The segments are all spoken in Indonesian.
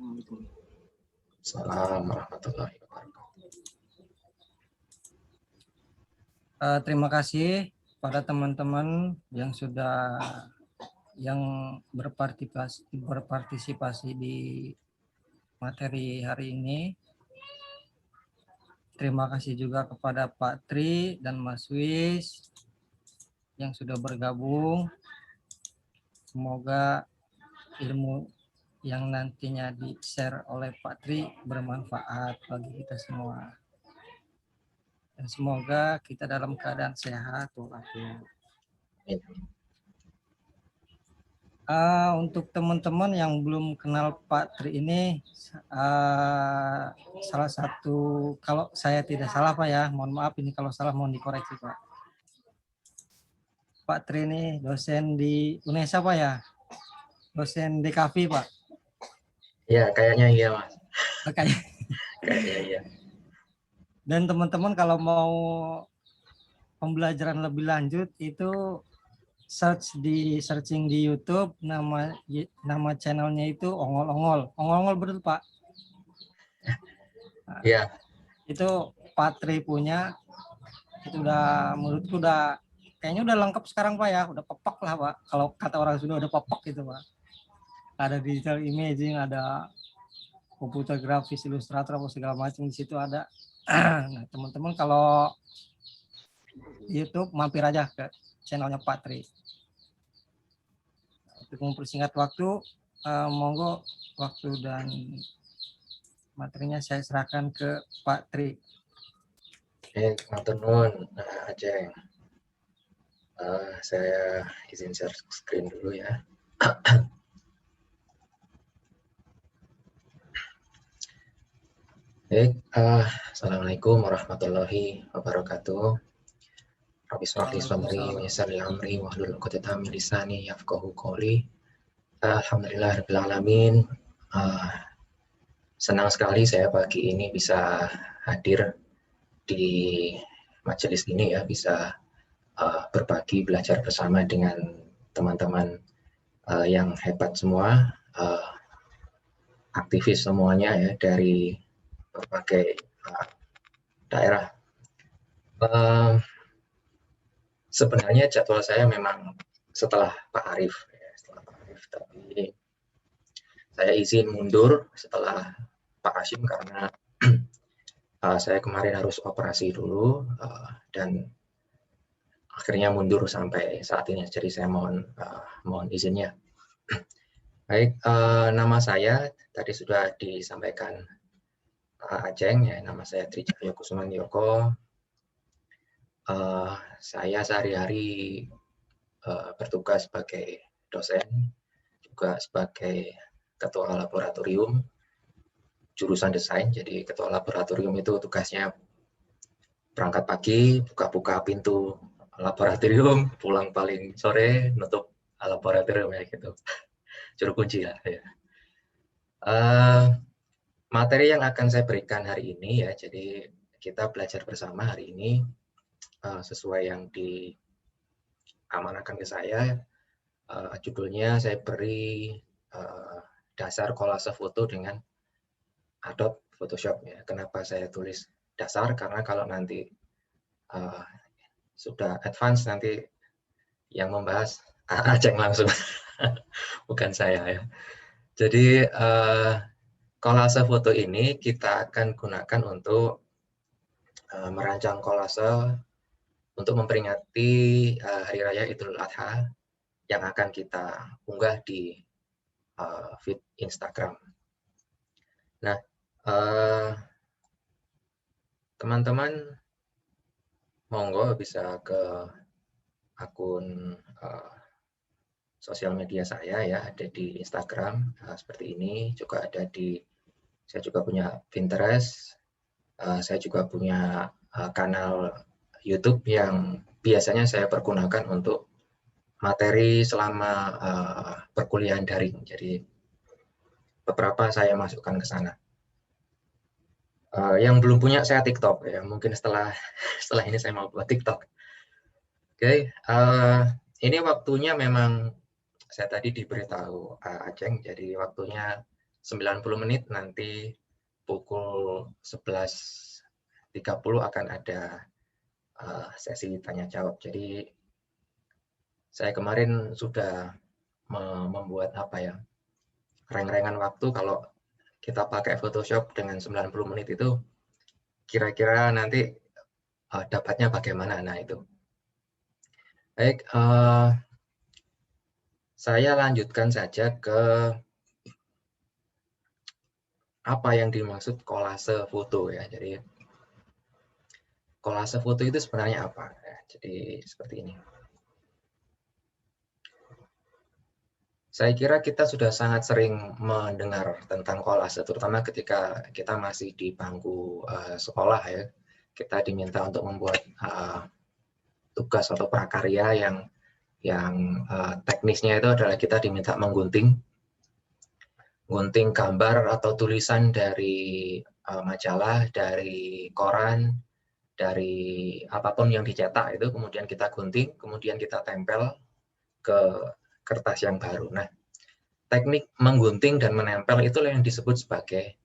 Assalamualaikum warahmatullahi wabarakatuh. Terima kasih pada teman-teman yang sudah berpartisipasi di materi hari ini. Terima kasih juga kepada Pak Tri dan Mas Wis yang sudah bergabung. Semoga ilmu yang nantinya di-share oleh Pak Tri bermanfaat bagi kita semua. Dan semoga kita dalam keadaan sehat walafiat. Untuk teman-teman yang belum kenal Pak Tri ini, salah satu, kalau saya tidak salah Pak ya, mohon maaf ini kalau salah mohon dikoreksi Pak. Pak Tri ini dosen di UNESA Pak ya, dosen DKV Pak. Ya, kayaknya iya Mas. Kayaknya iya. Dan teman-teman kalau mau pembelajaran lebih lanjut itu searching di YouTube, nama channelnya itu Ongol-Ongol betul Pak? Iya. Itu Pak Tri punya, itu udah menurutku udah kayaknya udah lengkap sekarang Pak ya, udah pepak lah Pak. Kalau kata orang sudah udah pepak gitu Pak. Ada digital imaging, ada komputer grafis, ilustrator, apa segala macam di situ ada. Nah teman-teman kalau YouTube mampir aja ke channelnya Pak Tri. Untuk mempersingkat waktu, monggo waktu dan materinya saya serahkan ke Pak Tri. Matur nuwun, Aceng. Saya izin share screen dulu ya. Assalamualaikum warahmatullahi wabarakatuh. Rabbi shrah li sadri wa yassir li amri wahlul 'uqdatam min lisani yafqahu qawli. Alhamdulillahirabbil alamin. Senang sekali saya pagi ini bisa hadir di majelis ini ya, bisa berbagi belajar bersama dengan teman-teman yang hebat semua, aktivis semuanya ya dari berbagai daerah. Sebenarnya jadwal saya memang setelah Pak Arief, tapi saya izin mundur setelah Pak Hashim karena saya kemarin harus operasi dulu dan akhirnya mundur sampai saat ini. Jadi saya mohon izinnya. Baik, nama saya tadi sudah disampaikan Pak Aceng ya, nama saya Tri Cahyo Kusumandiyoko. Saya sehari-hari bertugas sebagai dosen, juga sebagai ketua laboratorium jurusan desain. Jadi ketua laboratorium itu tugasnya berangkat pagi, buka-buka pintu laboratorium, pulang paling sore, nutup laboratorium ya gitu. Juru kunci lah ya. Materi yang akan saya berikan hari ini ya, jadi kita belajar bersama hari ini sesuai yang diamanahkan ke saya. Judulnya saya beri dasar kolase foto dengan Adobe Photoshop ya. Kenapa saya tulis dasar? Karena kalau nanti sudah advance nanti yang membahas Aceng langsung, bukan saya ya. Jadi kolase foto ini kita akan gunakan untuk merancang kolase untuk memperingati Hari Raya Idul Adha yang akan kita unggah di feed Instagram. Nah, teman-teman monggo bisa ke akun sosial media saya ya, ada di Instagram seperti ini, juga ada di, saya juga punya Pinterest, saya juga punya kanal YouTube yang biasanya saya pergunakan untuk materi selama perkuliahan daring. Jadi beberapa saya masukkan ke sana. Yang belum punya saya TikTok ya, mungkin setelah ini saya mau buat TikTok. Oke, ini waktunya memang saya tadi diberitahu Aceng, jadi waktunya 90 menit, nanti pukul 11.30 akan ada sesi tanya jawab. Jadi saya kemarin sudah membuat apa ya, reng-rengan waktu kalau kita pakai Photoshop dengan 90 menit itu kira-kira nanti dapatnya bagaimana. Nah itu. Baik, saya lanjutkan saja ke apa yang dimaksud kolase foto ya. Jadi kolase foto itu sebenarnya apa? Ya, jadi seperti ini. Saya kira kita sudah sangat sering mendengar tentang kolase, terutama ketika kita masih di bangku sekolah ya. Kita diminta untuk membuat tugas atau prakarya yang teknisnya itu adalah kita diminta menggunting gambar atau tulisan dari majalah, dari koran, dari apapun yang dicetak itu, kemudian kita gunting, kemudian kita tempel ke kertas yang baru. Nah, teknik menggunting dan menempel itulah yang disebut sebagai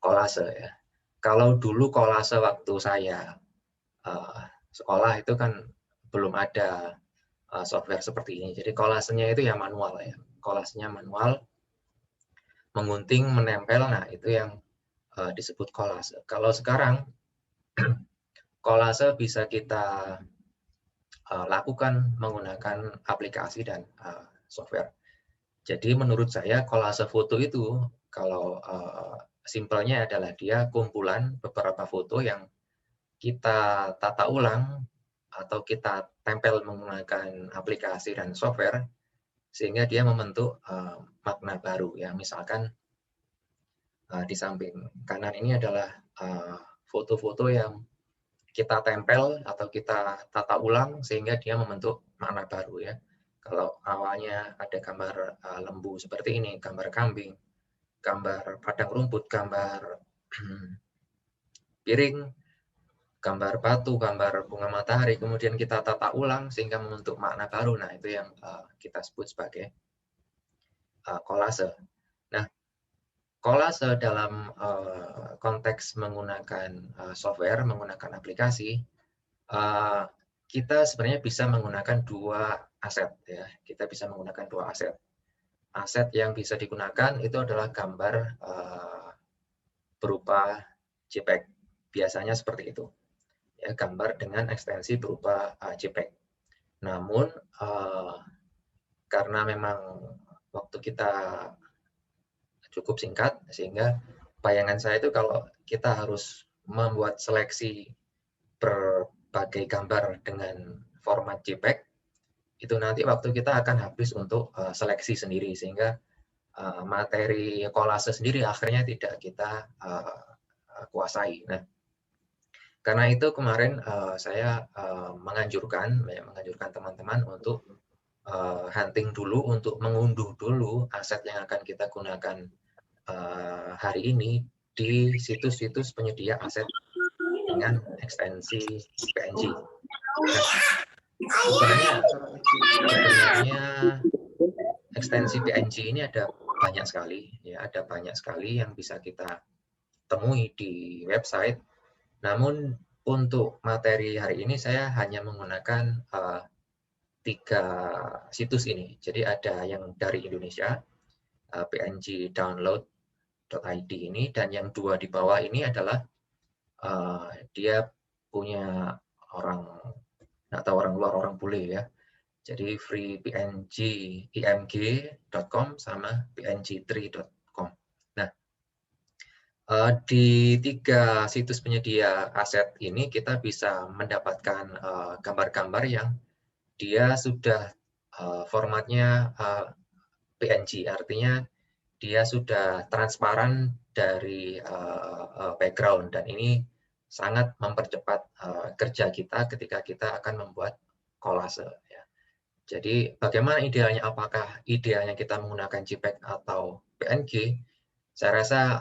kolase ya. Kalau dulu kolase waktu saya sekolah itu kan belum ada software seperti ini. Jadi kolasenya itu ya manual ya. Kolasenya manual, menggunting, menempel, nah itu yang disebut kolase. Kalau sekarang kolase bisa kita lakukan menggunakan aplikasi dan software. Jadi menurut saya kolase foto itu kalau simpelnya adalah dia kumpulan beberapa foto yang kita tata ulang atau kita tempel menggunakan aplikasi dan software sehingga dia membentuk makna baru ya. Misalkan di samping kanan ini adalah foto-foto yang kita tempel atau kita tata ulang sehingga dia membentuk makna baru ya. Kalau awalnya ada gambar lembu seperti ini, gambar kambing, gambar padang rumput, gambar piring, gambar batu, gambar bunga matahari, kemudian kita tata ulang sehingga membentuk makna baru. Nah, itu yang kita sebut sebagai kolase. Nah, kolase dalam konteks menggunakan software, menggunakan aplikasi, kita sebenarnya bisa menggunakan dua aset ya. Kita bisa menggunakan dua aset. Aset yang bisa digunakan itu adalah gambar berupa JPEG. Biasanya seperti itu. Ya, gambar dengan ekstensi berupa JPEG. Namun karena memang waktu kita cukup singkat sehingga bayangan saya itu kalau kita harus membuat seleksi berbagai gambar dengan format JPEG itu nanti waktu kita akan habis untuk seleksi sendiri sehingga materi kolase sendiri akhirnya tidak kita kuasai. Nah, karena itu kemarin saya menganjurkan teman-teman untuk hunting dulu, untuk mengunduh dulu aset yang akan kita gunakan hari ini di situs-situs penyedia aset dengan ekstensi PNG. Nah, sebenarnya ekstensi PNG ini ada banyak sekali ya, ada banyak sekali yang bisa kita temui di website. Namun untuk materi hari ini saya hanya menggunakan 3 situs ini. Jadi ada yang dari Indonesia, pngdownload.id ini, dan yang 2 di bawah ini adalah dia punya orang, nggak tahu orang luar orang bule ya. Jadi freepng.img.com sama png3.com. Nah, di 3 situs penyedia aset ini kita bisa mendapatkan gambar-gambar yang dia sudah formatnya PNG, artinya dia sudah transparan dari background, dan ini sangat mempercepat kerja kita ketika kita akan membuat kolase. Ya. Jadi bagaimana idealnya? Apakah idealnya kita menggunakan JPEG atau PNG? Saya rasa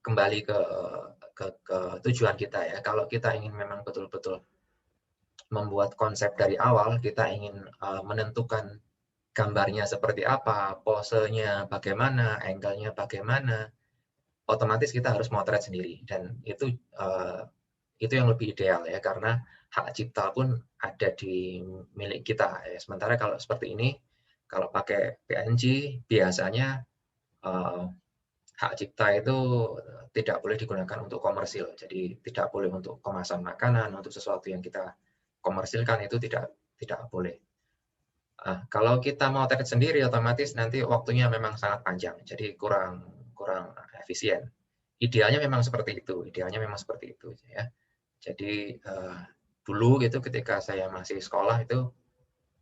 kembali ke tujuan kita ya. Kalau kita ingin memang betul-betul membuat konsep dari awal, kita ingin menentukan gambarnya seperti apa, posenya bagaimana, angle-nya bagaimana, otomatis kita harus motret sendiri, dan itu yang lebih ideal ya, karena hak cipta pun ada di milik kita ya. Sementara kalau seperti ini, kalau pakai PNG biasanya hak cipta itu tidak boleh digunakan untuk komersil, jadi tidak boleh untuk kemasan makanan, untuk sesuatu yang kita komersilkan itu tidak boleh. Kalau kita mau target sendiri, otomatis nanti waktunya memang sangat panjang, jadi kurang efisien. Idealnya memang seperti itu, ya. Jadi dulu gitu ketika saya masih sekolah itu,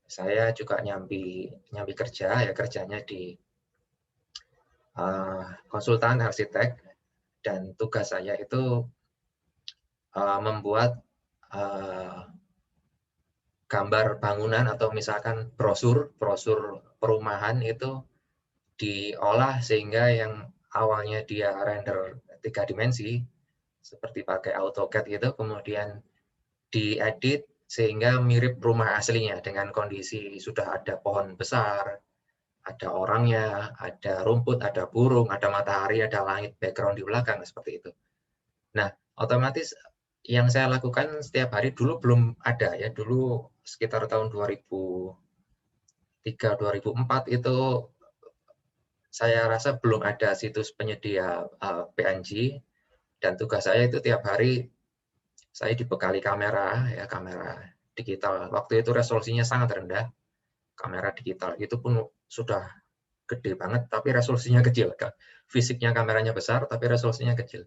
saya juga nyambi kerja ya, kerjanya di konsultan arsitek, dan tugas saya itu membuat gambar bangunan atau misalkan brosur perumahan itu diolah sehingga yang awalnya dia render 3 dimensi seperti pakai AutoCAD gitu, kemudian diedit sehingga mirip rumah aslinya dengan kondisi sudah ada pohon besar, ada orangnya, ada rumput, ada burung, ada matahari, ada langit background di belakang, seperti itu. Nah, otomatis yang saya lakukan setiap hari dulu belum ada ya, dulu sekitar tahun 2003-2004 itu saya rasa belum ada situs penyedia PNG, dan tugas saya itu tiap hari saya dibekali kamera ya, kamera digital. Waktu itu resolusinya sangat rendah, kamera digital itu pun sudah gede banget tapi resolusinya kecil. Fisiknya kameranya besar tapi resolusinya kecil.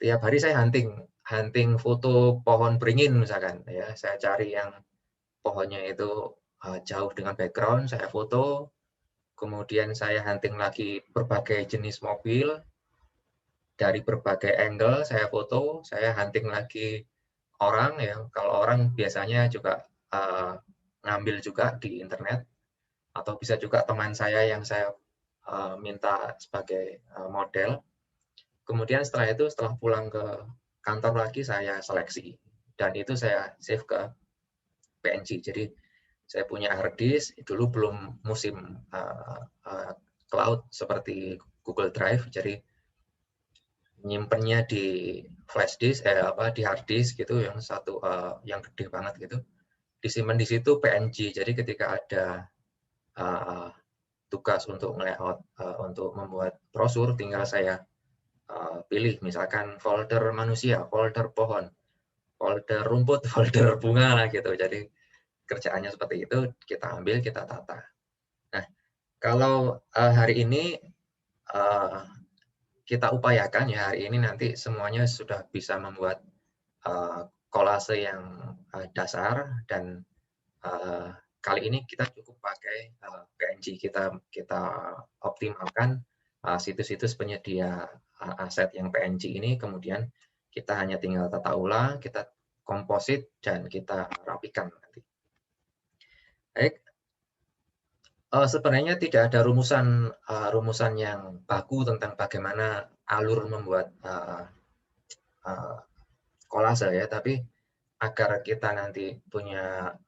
Tiap hari saya hunting foto pohon beringin misalkan ya, saya cari yang pohonnya itu jauh dengan background, saya foto, kemudian saya hunting lagi berbagai jenis mobil dari berbagai angle, saya foto, saya hunting lagi orang ya, kalau orang biasanya juga ngambil juga di internet, atau bisa juga teman saya yang saya minta sebagai model. Kemudian setelah pulang ke kantor lagi saya seleksi, dan itu saya save ke PNG. Jadi saya punya hard disk, dulu belum musim cloud seperti Google Drive, jadi nyimpennya di flash disk di hard disk gitu, yang yang gede banget gitu, disimpan di situ PNG. Jadi ketika ada tugas untuk layout, untuk membuat brosur, tinggal saya pilih misalkan folder manusia, folder pohon, folder rumput, folder bunga lah gitu. Jadi kerjaannya seperti itu, kita ambil, kita tata. Nah, kalau hari ini kita upayakan ya, hari ini nanti semuanya sudah bisa membuat kolase yang dasar, dan kali ini kita cukup pakai PNG, kita optimalkan situs-situs penyedia aset yang PNG ini, kemudian kita hanya tinggal tata ulang, kita komposit, dan kita rapikan nanti. Baik, sebenarnya tidak ada rumusan yang baku tentang bagaimana alur membuat kolase ya, tapi agar kita nanti punya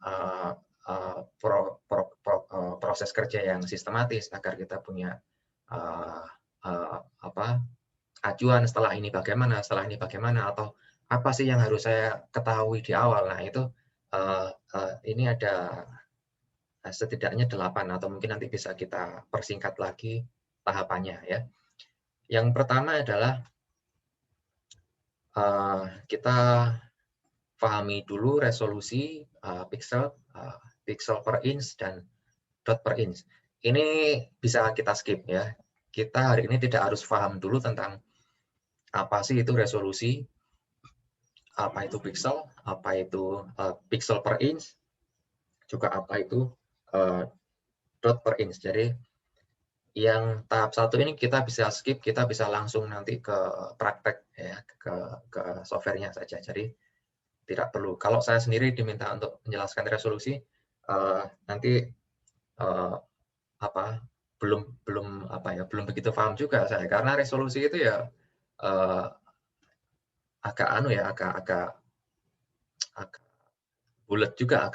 proses kerja yang sistematis, agar kita punya acuan setelah ini bagaimana, atau apa sih yang harus saya ketahui di awal. Nah itu ini ada setidaknya 8, atau mungkin nanti bisa kita persingkat lagi tahapannya ya. Yang pertama adalah kita pahami dulu resolusi pixel per inch dan dot per inch. Ini bisa kita skip ya. Kita hari ini tidak harus paham dulu tentang apa sih itu resolusi, apa itu pixel, apa itu pixel per inch, juga apa itu dot per inch. Jadi yang tahap 1 ini kita bisa skip, kita bisa langsung nanti ke praktek ya, ke softwarenya saja. Jadi tidak perlu. Kalau saya sendiri diminta untuk menjelaskan resolusi, nanti belum begitu paham juga saya, karena resolusi itu ya agak bulat juga,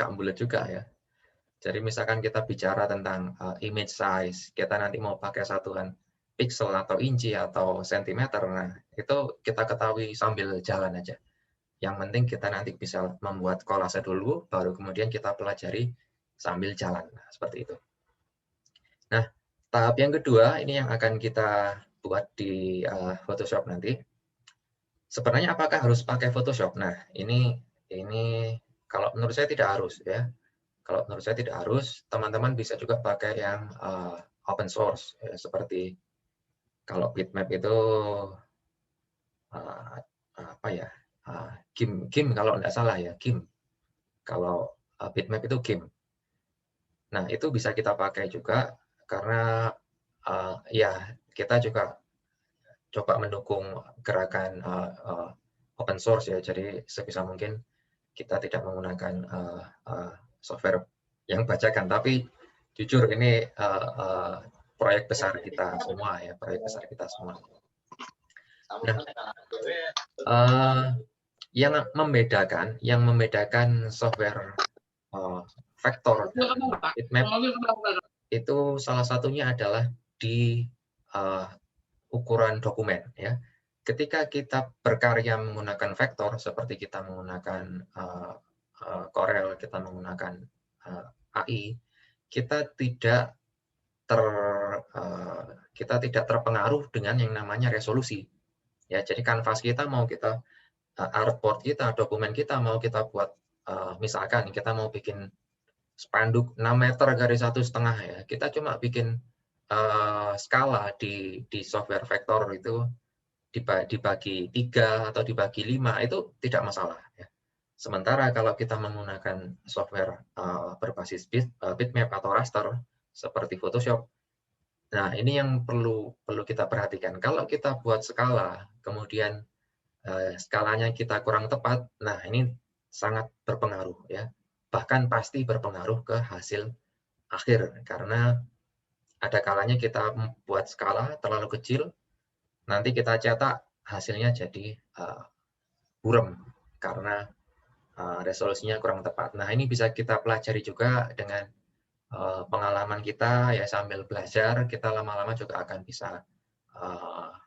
ya. Jadi misalkan kita bicara tentang image size, kita nanti mau pakai satuan pixel atau inci atau sentimeter, nah itu kita ketahui sambil jalan aja. Yang penting kita nanti bisa membuat kolase dulu, baru kemudian kita pelajari sambil jalan. Nah, seperti itu. Nah, tahap yang kedua ini yang akan kita buat di Photoshop nanti. Sebenarnya apakah harus pakai Photoshop? Nah, ini kalau menurut saya tidak harus ya. Kalau menurut saya tidak harus, teman-teman bisa juga pakai yang open source ya, seperti kalau bitmap itu apa ya? GIMP kalau tidak salah ya, GIMP. Kalau bitmap itu GIMP. Nah, itu bisa kita pakai juga karena ya kita juga coba mendukung gerakan open source ya. Jadi sebisa mungkin kita tidak menggunakan software yang bajakan, tapi jujur ini proyek besar kita semua ya, proyek besar kita semua. Nah, yang membedakan software vektor bitmap itu salah satunya adalah di ukuran dokumen ya. Ketika kita berkarya menggunakan vektor seperti kita menggunakan Corel, kita menggunakan AI, kita tidak terpengaruh dengan yang namanya resolusi. Ya, jadi kanvas kita mau kita artboard kita, dokumen kita mau kita buat misalkan kita mau bikin spanduk 6 meter garis 1,5 ya. Kita cuma bikin skala di software vektor itu dibagi 3 atau dibagi 5 itu tidak masalah ya. Sementara kalau kita menggunakan software berbasis bitmap atau raster seperti Photoshop, nah ini yang perlu kita perhatikan. Kalau kita buat skala, kemudian skalanya kita kurang tepat, nah ini sangat berpengaruh ya. Bahkan pasti berpengaruh ke hasil akhir karena ada kalanya kita buat skala terlalu kecil, nanti kita cetak hasilnya jadi buram karena resolusinya kurang tepat. Nah, ini bisa kita pelajari juga dengan pengalaman kita ya, sambil belajar kita lama-lama juga akan bisa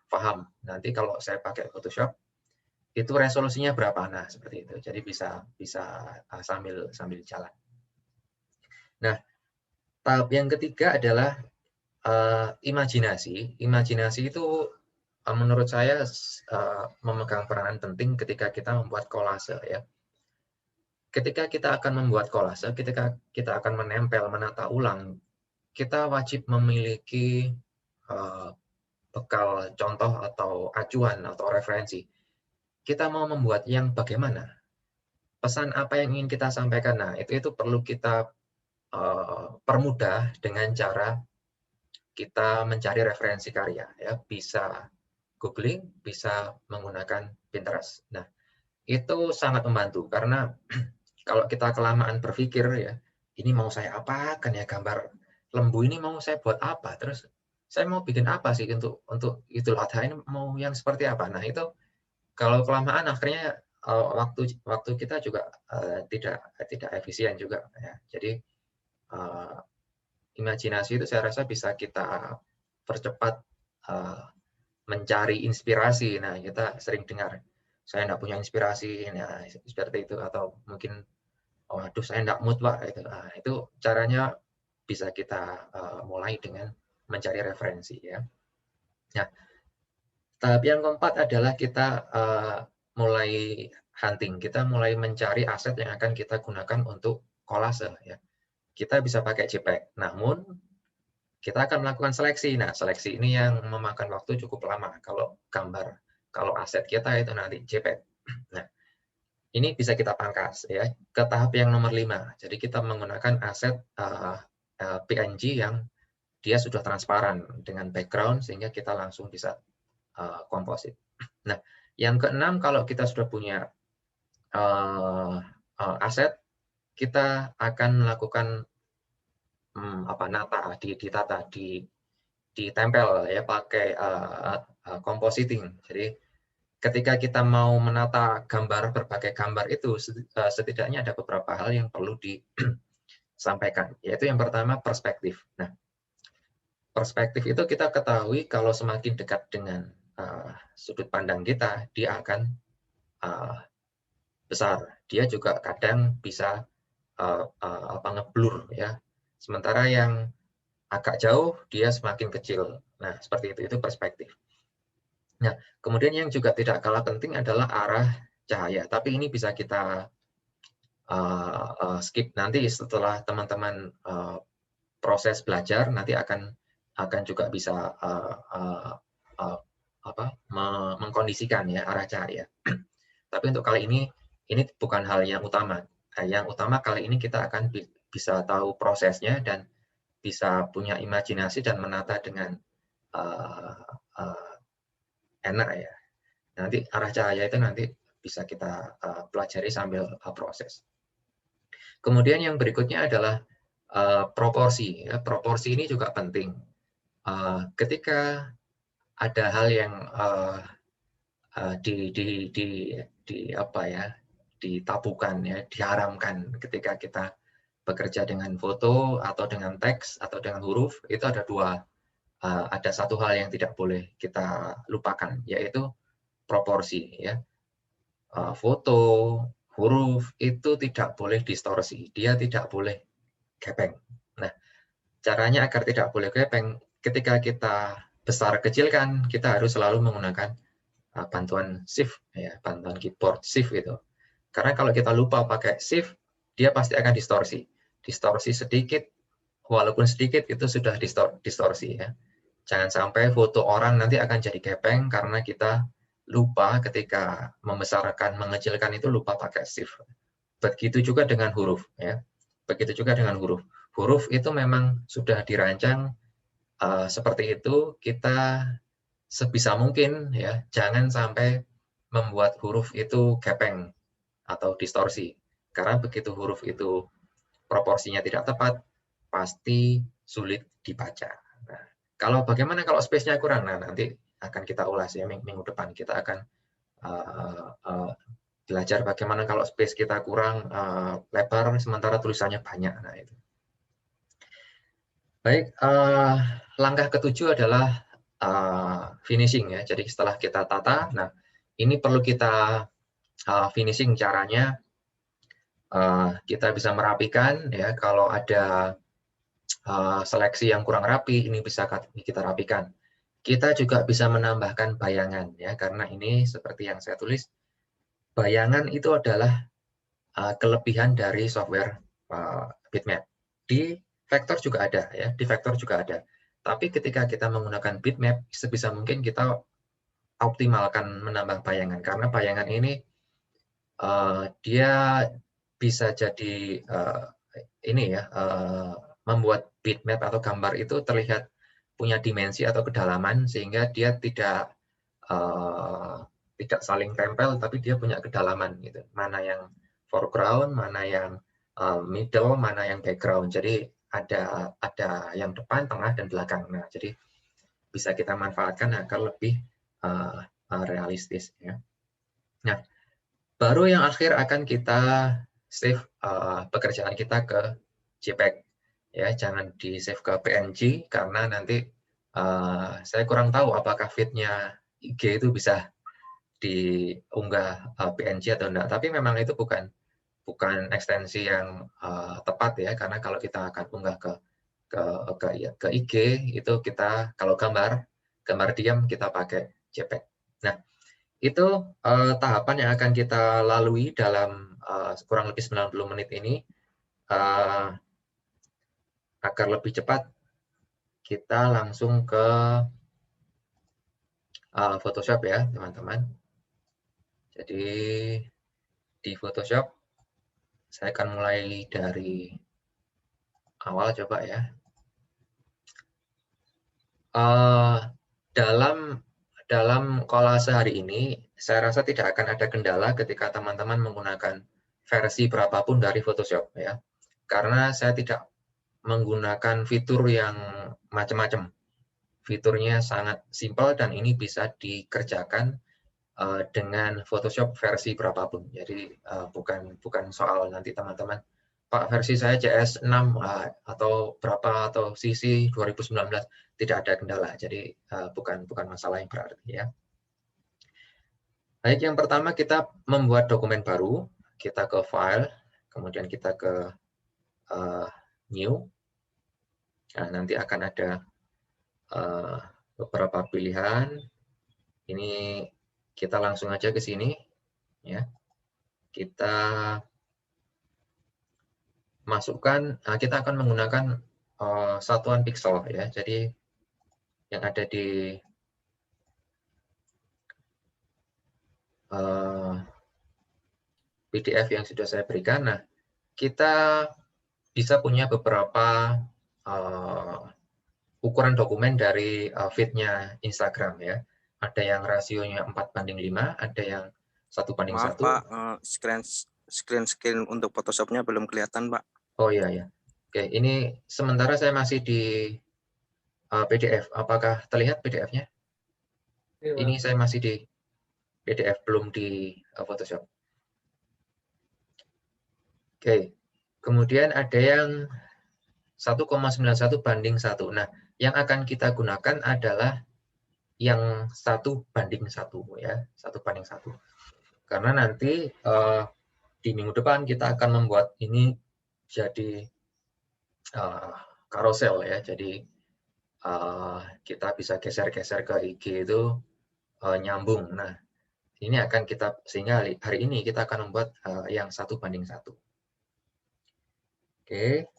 paham. Nanti kalau saya pakai Photoshop itu resolusinya berapa, nah seperti itu. Jadi bisa sambil jalan. Nah, tahap yang ketiga adalah imajinasi. Imajinasi itu menurut saya memegang peranan penting ketika kita membuat kolase ya. Ketika kita akan membuat kolase, ketika kita akan menata ulang, kita wajib memiliki bekal contoh atau acuan atau referensi. Kita mau membuat yang bagaimana? Pesan apa yang ingin kita sampaikan? Nah, itu perlu kita permudah dengan cara kita mencari referensi karya ya, bisa googling, bisa menggunakan Pinterest. Nah, itu sangat membantu karena kalau kita kelamaan berpikir ya, ini mau saya apakan ya, gambar lembu ini mau saya buat apa, terus saya mau bikin apa sih untuk Idul Adha ini mau yang seperti apa. Nah, itu kalau kelamaan akhirnya waktu kita juga tidak efisien juga ya. Jadi imajinasi itu saya rasa bisa kita percepat mencari inspirasi. Nah, kita sering dengar saya enggak punya inspirasi, nah seperti itu, atau mungkin waduh saya enggak mood Pak, nah, itu caranya bisa kita mulai dengan mencari referensi ya. Nah, tahap yang keempat adalah kita mulai hunting, kita mulai mencari aset yang akan kita gunakan untuk kolase ya. Kita bisa pakai JPEG, namun kita akan melakukan seleksi. Nah, seleksi ini yang memakan waktu cukup lama. Kalau gambar, kalau aset kita itu nanti JPEG. Nah, ini bisa kita pangkas ya ke tahap yang nomor 5. Jadi kita menggunakan aset PNG yang dia sudah transparan dengan background sehingga kita langsung bisa komposit. Nah, yang keenam, kalau kita sudah punya aset, kita akan melakukan ditata, ditempel ya pakai compositing. Jadi ketika kita mau menata berbagai gambar itu, setidaknya ada beberapa hal yang perlu sampaikan, yaitu yang pertama perspektif. Nah, perspektif itu kita ketahui kalau semakin dekat dengan sudut pandang kita, dia akan besar. Dia juga kadang bisa ngeblur ya. Sementara yang agak jauh dia semakin kecil. Nah, seperti itu perspektif. Nah, kemudian yang juga tidak kalah penting adalah arah cahaya. Tapi ini bisa kita skip nanti setelah teman-teman proses belajar, nanti akan juga bisa mengkondisikan ya arah cahaya. Tapi untuk kali ini bukan hal yang utama. Yang utama kali ini kita akan bisa tahu prosesnya dan bisa punya imajinasi dan menata dengan enak ya. Nanti arah cahaya itu nanti bisa kita pelajari sambil proses. Kemudian yang berikutnya adalah proporsi. Ya. Proporsi ini juga penting. Ketika ada hal yang ditabukan ya, diharamkan ketika kita bekerja dengan foto atau dengan teks atau dengan huruf, itu ada satu hal yang tidak boleh kita lupakan, yaitu proporsi ya. Foto, huruf itu tidak boleh distorsi, dia tidak boleh gepeng. Nah, caranya agar tidak boleh gepeng, ketika kita besar kecilkan, kita harus selalu menggunakan bantuan shift ya, bantuan keyboard shift itu. Karena kalau kita lupa pakai shift, dia pasti akan distorsi. Distorsi sedikit, walaupun sedikit itu sudah distorsi ya. Jangan sampai foto orang nanti akan jadi gepeng karena kita lupa ketika membesarkan, mengecilkan itu lupa pakai shift. Begitu juga dengan huruf ya. Begitu juga dengan huruf. Huruf itu memang sudah dirancang seperti itu, kita sebisa mungkin ya jangan sampai membuat huruf itu gepeng atau distorsi. Karena begitu huruf itu proporsinya tidak tepat, pasti sulit dibaca. Nah, bagaimana kalau space-nya kurang? Nah, nanti akan kita ulas ya minggu depan. Kita akan belajar bagaimana kalau space kita kurang lebar sementara tulisannya banyak. Nah, itu. Baik, langkah ketujuh adalah finishing ya. Jadi setelah kita tata, nah ini perlu kita finishing caranya. Kita bisa merapikan ya, kalau ada seleksi yang kurang rapi, ini bisa kita rapikan. Kita juga bisa menambahkan bayangan ya, karena ini seperti yang saya tulis, bayangan itu adalah kelebihan dari software bitmap. Di vektor juga ada ya, di vektor juga ada. Tapi ketika kita menggunakan bitmap, sebisa mungkin kita optimalkan menambah bayangan, karena bayangan ini dia bisa jadi membuat bitmap atau gambar itu terlihat punya dimensi atau kedalaman, sehingga dia tidak saling tempel, tapi dia punya kedalaman gitu. Mana yang foreground, mana yang middle, mana yang background. Jadi ada yang depan, tengah, dan belakang. Nah, jadi bisa kita manfaatkan agar lebih realistis ya. Nah, baru yang akhir akan kita save pekerjaan kita ke JPEG ya, jangan di save ke PNG karena nanti saya kurang tahu apakah feed-nya IG itu bisa diunggah PNG atau enggak, tapi memang itu bukan ekstensi yang tepat ya, karena kalau kita akan unggah ke IG itu kita kalau gambar diam kita pakai JPEG. Nah, itu tahapan yang akan kita lalui dalam kurang lebih 90 menit ini. Agar lebih cepat, kita langsung ke Photoshop ya, teman-teman. Jadi di Photoshop, saya akan mulai dari awal coba ya. Dalam kolase hari ini, saya rasa tidak akan ada kendala ketika teman-teman menggunakan versi berapapun dari Photoshop ya. Karena saya tidak menggunakan fitur yang macam-macam. Fiturnya sangat simpel dan ini bisa dikerjakan dengan Photoshop versi berapapun. Jadi bukan soal nanti teman-teman Pak versi saya CS 6 atau berapa atau CC 2019 tidak ada kendala. Jadi bukan masalah yang berarti ya. Baik, yang pertama kita membuat dokumen baru, kita ke file, kemudian kita ke new. Nah, nanti akan ada beberapa pilihan. Ini kita langsung aja ke sini ya. Kita masukkan, kita akan menggunakan satuan pixel ya. Jadi yang ada di PDF yang sudah saya berikan. Nah, kita bisa punya beberapa ukuran dokumen dari feed-nya Instagram ya. Ada yang rasionya 4:5, ada yang 1:1. Maaf Pak, screen untuk Photoshop-nya belum kelihatan Pak. Oh iya ya. Oke, ini sementara saya masih di PDF. Apakah terlihat PDF-nya? Ya, ini saya masih di PDF, belum di Photoshop. Oke, kemudian ada yang 1,91:1. Nah, yang akan kita gunakan adalah yang 1:1 ya, 1:1. Karena nanti di minggu depan kita akan membuat ini jadi carousel ya. Jadi kita bisa geser-geser ke IG itu nyambung. Nah, ini akan kita, sehingga hari ini kita akan membuat yang 1:1. Oke,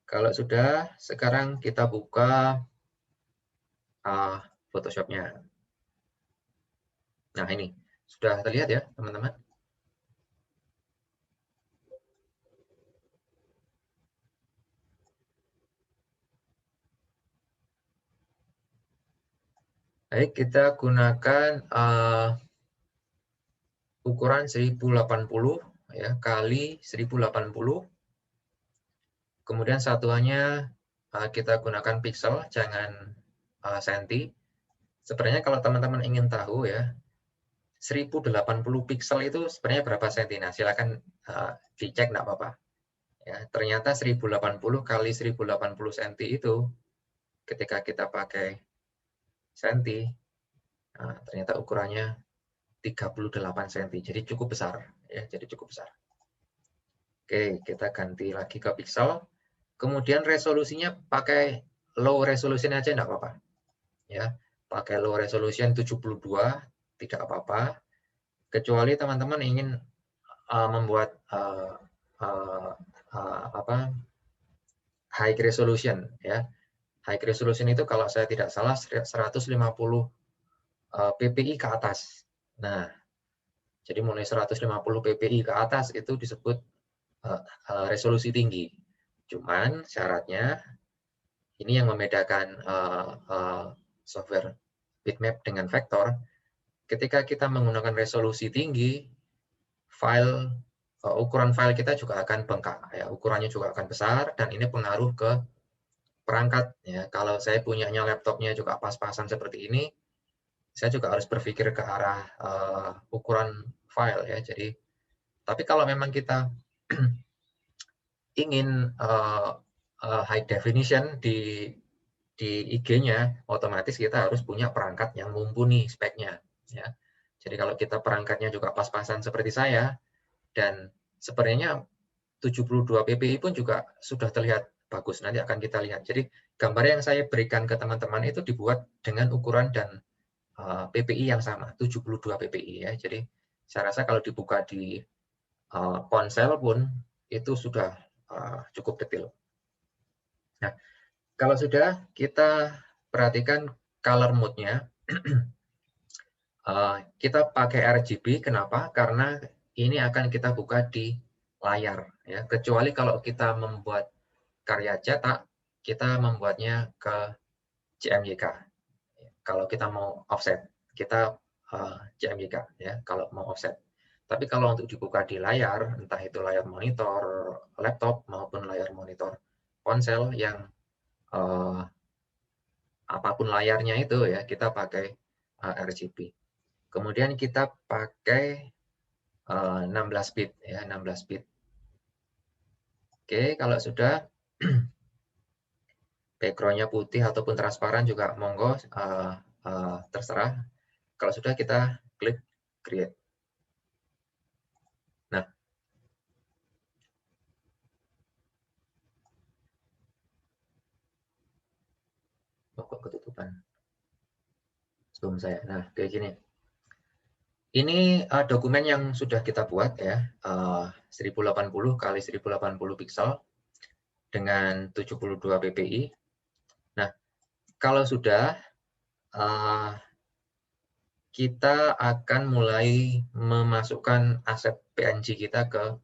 kalau sudah, sekarang kita buka Photoshop-nya. Nah, ini sudah terlihat ya, teman-teman. Baik, kita gunakan ukuran 1080 ya, kali 1080. Kemudian satuannya kita gunakan pixel, jangan senti. Sebenarnya kalau teman-teman ingin tahu ya, 1080 pixel itu sebenarnya berapa senti? Nah, silakan dicek, enggak apa-apa. Ya, ternyata 1080 kali 1080 senti itu ketika kita pakai senti, ternyata ukurannya 38 cm, jadi cukup besar ya, jadi cukup besar. Oke, kita ganti lagi ke pixel. Kemudian resolusinya pakai low resolution aja enggak apa-apa. Ya, pakai low resolution 72 tidak apa-apa. Kecuali teman-teman ingin membuat high resolution ya. High resolution itu kalau saya tidak salah 150 ppi ke atas. Nah, jadi mulai 150 ppi ke atas itu disebut resolusi tinggi. Cuman syaratnya, ini yang membedakan software bitmap dengan vektor, ketika kita menggunakan resolusi tinggi, ukuran file kita juga akan bengkak, ya, ukurannya juga akan besar, dan ini pengaruh ke perangkat. Ya. Kalau saya punyanya laptopnya juga pas-pasan seperti ini, saya juga harus berpikir ke arah ukuran file ya. Jadi, tapi kalau memang kita ingin high definition di IG-nya, otomatis kita harus punya perangkat yang mumpuni speknya. Ya. Jadi kalau kita perangkatnya juga pas-pasan seperti saya, dan sebenarnya 72 ppi pun juga sudah terlihat bagus. Nanti akan kita lihat. Jadi gambar yang saya berikan ke teman-teman itu dibuat dengan ukuran dan ppi yang sama, 72 ppi ya. Jadi saya rasa kalau dibuka di ponsel pun itu sudah cukup detail. Nah, kalau sudah, kita perhatikan color mode-nya. Kita pakai RGB, kenapa? Karena ini akan kita buka di layar. Ya. Kecuali kalau kita membuat karya cetak, kita membuatnya ke CMYK. Kalau kita mau offset, kita CMYK ya, kalau mau offset. Tapi kalau untuk dibuka di layar, entah itu layar monitor laptop maupun layar monitor ponsel yang apapun layarnya itu ya, kita pakai RGB. Kemudian kita pakai 16 bit ya, 16 bit. Oke, kalau sudah background-nya putih ataupun transparan juga monggo, terserah. Kalau sudah kita klik create. Nah, kok ketutupan Zoom saya. Nah, kayak gini. Ini dokumen yang sudah kita buat ya, 1080 kali 1080 pixel dengan 72 ppi. Nah, kalau sudah, kita akan mulai memasukkan aset PNG kita ke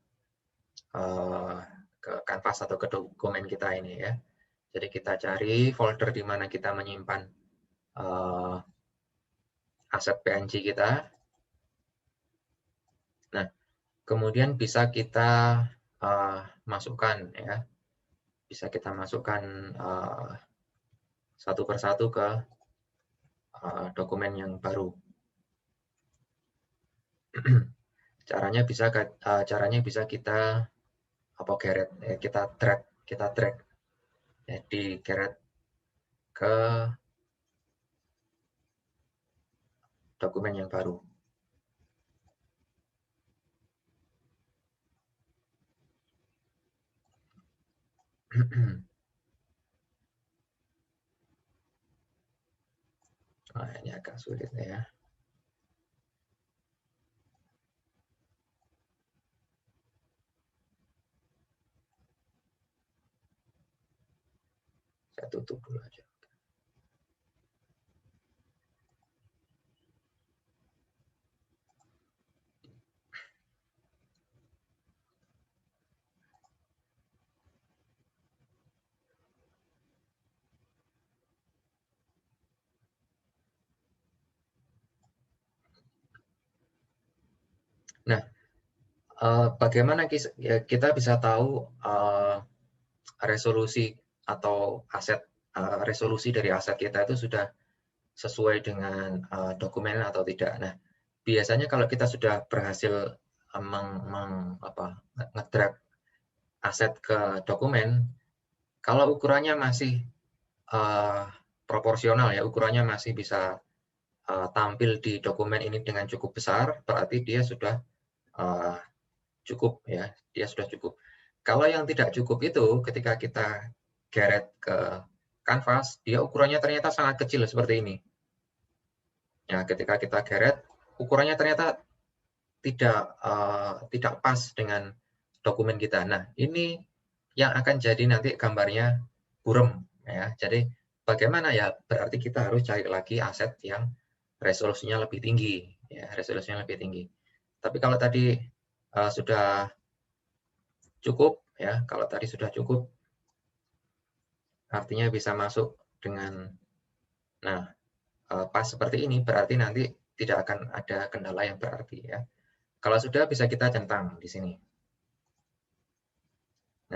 kanvas atau ke dokumen kita ini ya. Jadi kita cari folder di mana kita menyimpan aset PNG kita. Nah, kemudian bisa kita masukkan ya, bisa kita masukkan satu persatu ke dokumen yang baru. Caranya bisa kita geret, kita drag ya, di geret ke dokumen yang baru. Nah, ini agak sulit ya. Saya tutup dulu aja. Nah, bagaimana kita bisa tahu resolusi atau resolusi dari aset kita itu sudah sesuai dengan dokumen atau tidak. Nah, biasanya kalau kita sudah berhasil ngedrag aset ke dokumen, kalau ukurannya masih proporsional ya, ukurannya masih bisa tampil di dokumen ini dengan cukup besar, berarti dia sudah cukup ya, dia sudah cukup. Kalau yang tidak cukup itu, ketika kita geret ke kanvas, dia ukurannya ternyata sangat kecil seperti ini. Ya, ketika kita geret, ukurannya ternyata tidak pas dengan dokumen kita. Nah, ini yang akan jadi nanti gambarnya burem ya. Jadi bagaimana ya? Berarti kita harus cari lagi aset yang resolusinya lebih tinggi ya, resolusinya lebih tinggi. Tapi kalau tadi sudah cukup ya, kalau tadi sudah cukup artinya bisa masuk dengan pas seperti ini, berarti nanti tidak akan ada kendala yang berarti ya. Kalau sudah bisa kita centang di sini.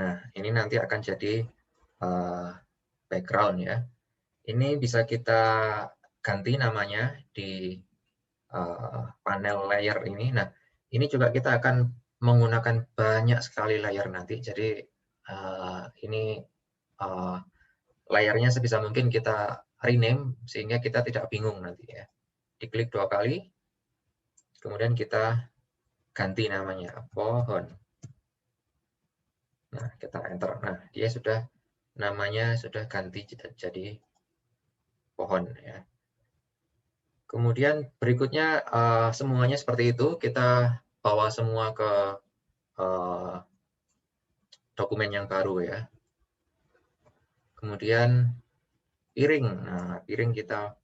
Nah, ini nanti akan jadi background ya. Ini bisa kita ganti namanya di panel layer ini. Nah, ini juga kita akan menggunakan banyak sekali layer nanti. Jadi ini layernya sebisa mungkin kita rename sehingga kita tidak bingung nanti ya. Diklik 2 kali, kemudian kita ganti namanya pohon. Nah, kita enter. Nah, dia sudah namanya sudah ganti jadi pohon ya. Kemudian berikutnya semuanya seperti itu, kita bawa semua ke dokumen yang baru ya. Kemudian piring. Nah, piring kita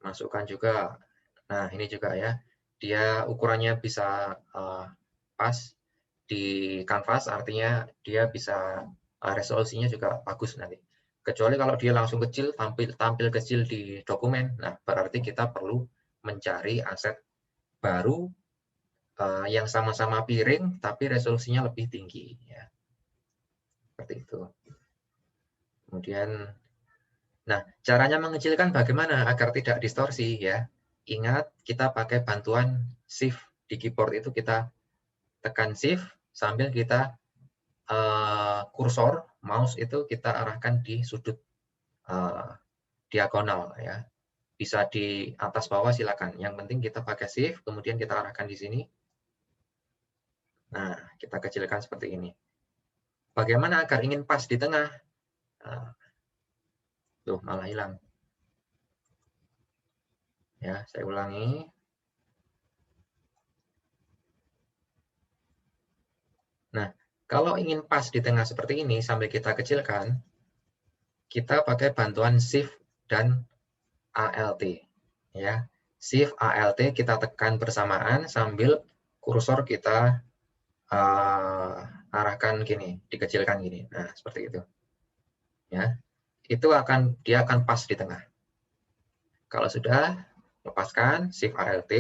masukkan juga. Nah, ini juga ya. Dia ukurannya bisa pas di kanvas, artinya dia bisa resolusinya juga bagus nanti. Kecuali kalau dia langsung kecil, tampil kecil di dokumen, nah berarti kita perlu mencari aset baru yang sama-sama piring tapi resolusinya lebih tinggi ya. Seperti itu. Kemudian nah, caranya mengecilkan bagaimana agar tidak distorsi ya. Ingat, kita pakai bantuan shift di keyboard itu, kita tekan shift sambil kita kursor mouse itu kita arahkan di sudut diagonal ya. Bisa di atas bawah silakan. Yang penting kita pakai shift, kemudian kita arahkan di sini. Nah, kita kecilkan seperti ini. Bagaimana agar ingin pas di tengah? Nah, tuh malah hilang. Ya, saya ulangi. Nah, kalau ingin pas di tengah seperti ini sampai kita kecilkan, kita pakai bantuan Shift dan Alt. Ya, Shift Alt kita tekan bersamaan sambil kursor kita arahkan gini, dikecilkan gini. Nah, seperti itu. Ya, itu dia akan pas di tengah. Kalau sudah, lepaskan Shift Alt,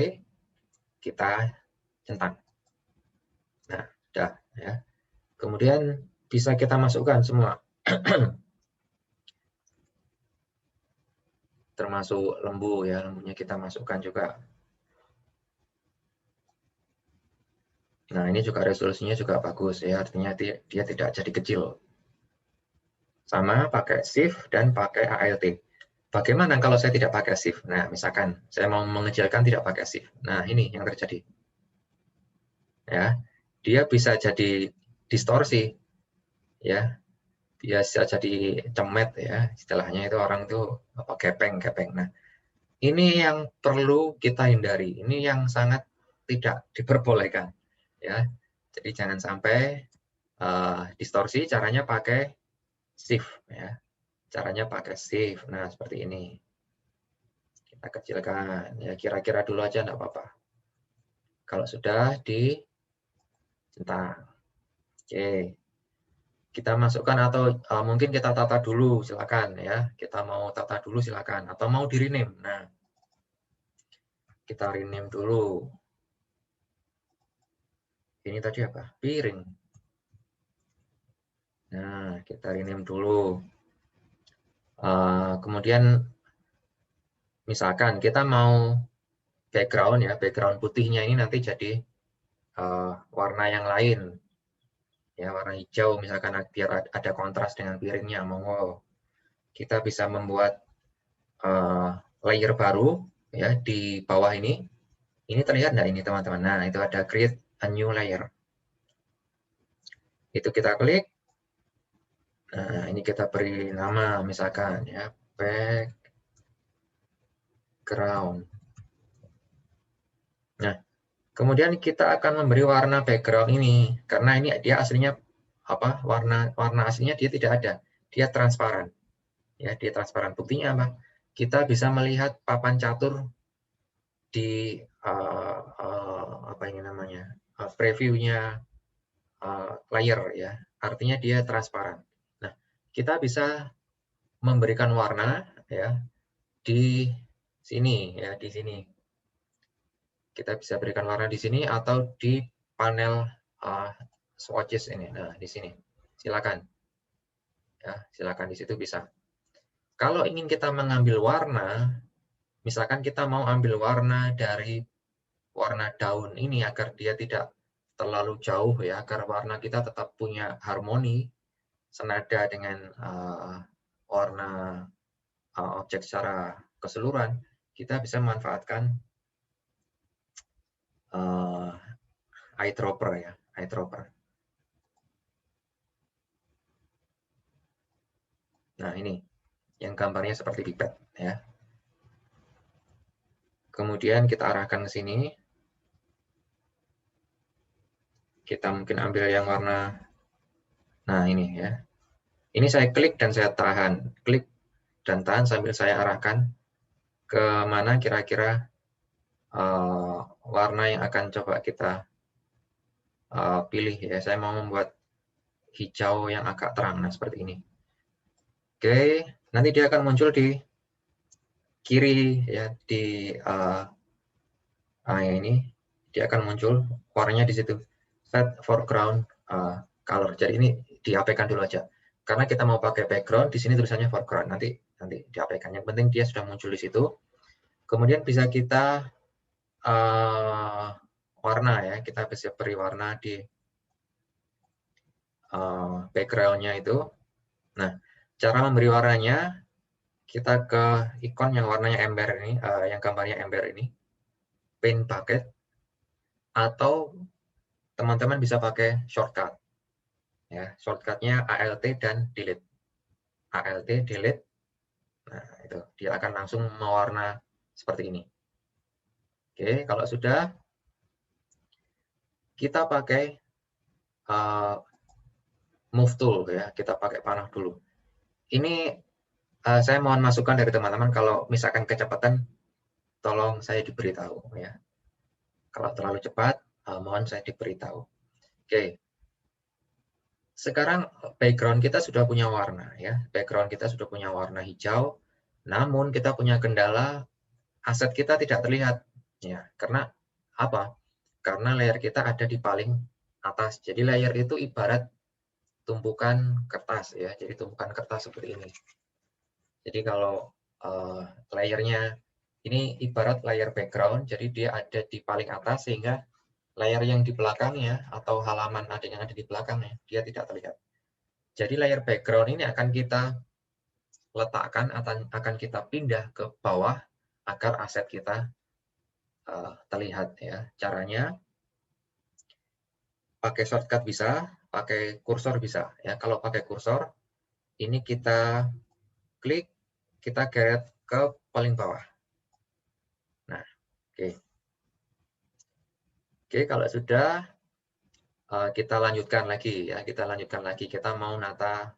kita centang. Nah, sudah ya. Kemudian bisa kita masukkan semua. Termasuk lembu ya, lembunya kita masukkan juga. Nah, ini juga resolusinya juga bagus ya, artinya dia tidak jadi kecil. Sama pakai Shift dan pakai Alt. Bagaimana kalau saya tidak pakai Shift? Nah, misalkan saya mau mengecilkan tidak pakai Shift. Nah, ini yang terjadi. Ya, dia bisa jadi distorsi. Ya, biasa jadi cemet ya, istilahnya itu orang itu apa gepeng. Nah, ini yang perlu kita hindari. Ini yang sangat tidak diperbolehkan. Ya, jadi jangan sampai distorsi. Caranya pakai shift. Ya, caranya pakai shift. Nah, seperti ini. Kita kecilkan. Ya, kira-kira dulu aja enggak apa-apa. Kalau sudah dicentang. Oke. Kita masukkan atau mungkin kita tata dulu, silakan ya. Kita mau tata dulu silakan atau mau di rename. Nah, kita rename dulu. Ini tadi apa? Piring. Nah, kita rename dulu. Kemudian misalkan kita mau background ya, background putihnya ini nanti jadi warna yang lain. Ya, warna hijau misalkan biar ada kontras dengan piringnya. Monggo. Kita bisa membuat layer baru ya di bawah ini. Ini terlihat enggak ini teman-teman? Nah, itu ada create a new layer. Itu kita klik. Nah, ini kita beri nama misalkan ya, background. Nah, kemudian kita akan memberi warna background ini karena ini dia aslinya apa? Warna aslinya dia tidak ada. Dia transparan. Ya, dia transparan. Buktinya apa? Kita bisa melihat papan catur di apa ini namanya? Previewnya layer ya. Artinya dia transparan. Nah, kita bisa memberikan warna ya di sini ya, di sini. Kita bisa berikan warna di sini atau di panel swatches ini. Nah, di sini. Silakan. Ya, silakan di situ bisa. Kalau ingin kita mengambil warna, misalkan kita mau ambil warna dari warna daun ini agar dia tidak terlalu jauh ya, agar warna kita tetap punya harmoni senada dengan warna objek secara keseluruhan, kita bisa memanfaatkan eyedropper ya, eyedropper. Nah, ini yang gambarnya seperti pipet ya. Kemudian kita arahkan ke sini. Kita mungkin ambil yang warna, nah ini ya. Ini saya klik dan saya tahan, klik dan tahan sambil saya arahkan ke mana kira-kira warna yang akan coba kita pilih ya. Saya mau membuat hijau yang agak terang, nah seperti ini. Oke, nanti dia akan muncul di kiri ya, di ini dia akan muncul warnanya di situ. Set foreground color. Jadi ini diabaikan dulu aja. Karena kita mau pakai background, di sini tulisannya foreground. Nanti diabaikan. Yang penting dia sudah muncul di situ. Kemudian bisa kita warna ya. Kita bisa beri warna di background-nya itu. Nah, cara memberi warnanya, kita ke ikon yang warnanya ember ini, yang gambarnya ember ini, paint bucket, atau teman-teman bisa pakai shortcut. Ya, shortcutnya Alt dan delete. Alt, delete. Nah, itu dia akan langsung mewarna seperti ini. Oke, kalau sudah, kita pakai move tool ya, kita pakai panah dulu. Ini saya mohon masukan dari teman-teman, kalau misalkan kecepatan, tolong saya diberitahu ya. Kalau terlalu cepat, mohon saya diberitahu. Oke. Sekarang background kita sudah punya warna ya. Background kita sudah punya warna hijau. Namun kita punya kendala, aset kita tidak terlihat ya. Karena apa? Karena layer kita ada di paling atas. Jadi layer itu ibarat tumpukan kertas ya. Jadi tumpukan kertas seperti ini. Jadi kalau layernya ini ibarat layer background, jadi dia ada di paling atas sehingga layar yang di belakangnya atau halaman yang ada di belakangnya dia tidak terlihat. Jadi layer background ini akan kita letakkan, akan kita pindah ke bawah agar aset kita terlihat ya. Caranya pakai shortcut bisa, pakai kursor bisa ya. Kalau pakai kursor ini kita klik, kita geret ke paling bawah. Nah, oke. Oke, kalau sudah kita lanjutkan lagi ya, kita lanjutkan lagi. Kita mau nata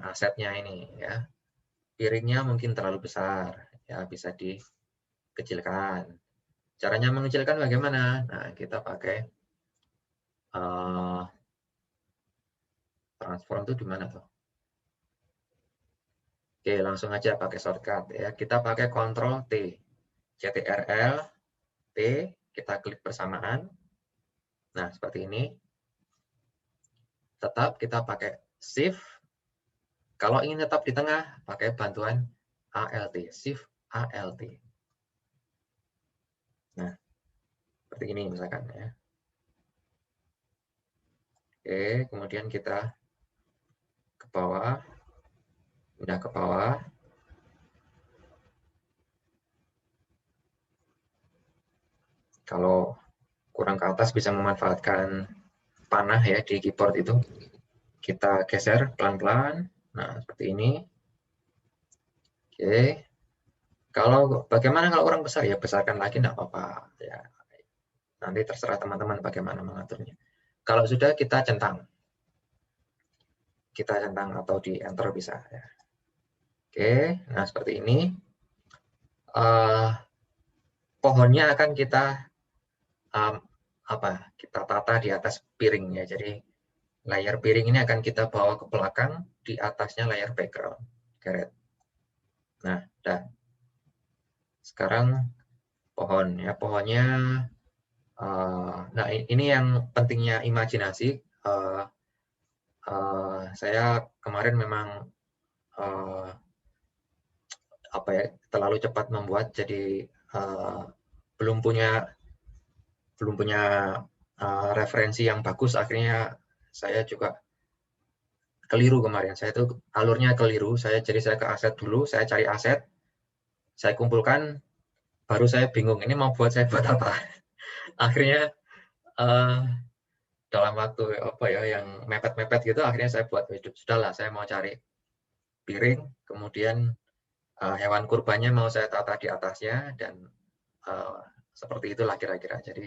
asetnya ini ya. Piringnya mungkin terlalu besar ya, bisa dikecilkan. Caranya mengecilkan bagaimana? Nah, kita pakai transform itu di mana tuh? Oke, langsung aja pakai shortcut ya. Kita pakai Ctrl T, Ctrl T, kita klik bersamaan. Nah, seperti ini. Tetap kita pakai Shift. Kalau ingin tetap di tengah, pakai bantuan Alt, Shift Alt. Nah, seperti ini misalkan ya. Oke, kemudian kita ke bawah, pindah ke bawah. Kalau kurang ke atas bisa memanfaatkan panah ya di keyboard itu. Kita geser pelan-pelan. Nah, seperti ini. Oke. Kalau bagaimana kalau kurang besar ya besarkan lagi enggak apa-apa ya. Nanti terserah teman-teman bagaimana mengaturnya. Kalau sudah kita centang. Kita centang atau di enter bisa ya. Oke, nah seperti ini. Pohonnya akan kita kita tata di atas piring ya. Jadi layar piring ini akan kita bawa ke belakang, di atasnya layar background. Geret. Nah, dan sekarang pohon ya, pohonnya. Nah, ini yang pentingnya imajinasi. Saya kemarin memang terlalu cepat membuat, jadi belum punya referensi yang bagus. Akhirnya saya juga keliru kemarin. Saya tuh alurnya keliru. Jadi saya ke aset dulu, saya cari aset, saya kumpulkan, baru saya bingung ini mau buat apa. Akhirnya dalam waktu yang mepet-mepet gitu, akhirnya saya buat hidup. Sudahlah, saya mau cari piring, kemudian hewan kurbannya mau saya tata di atasnya, dan seperti itulah kira-kira. Jadi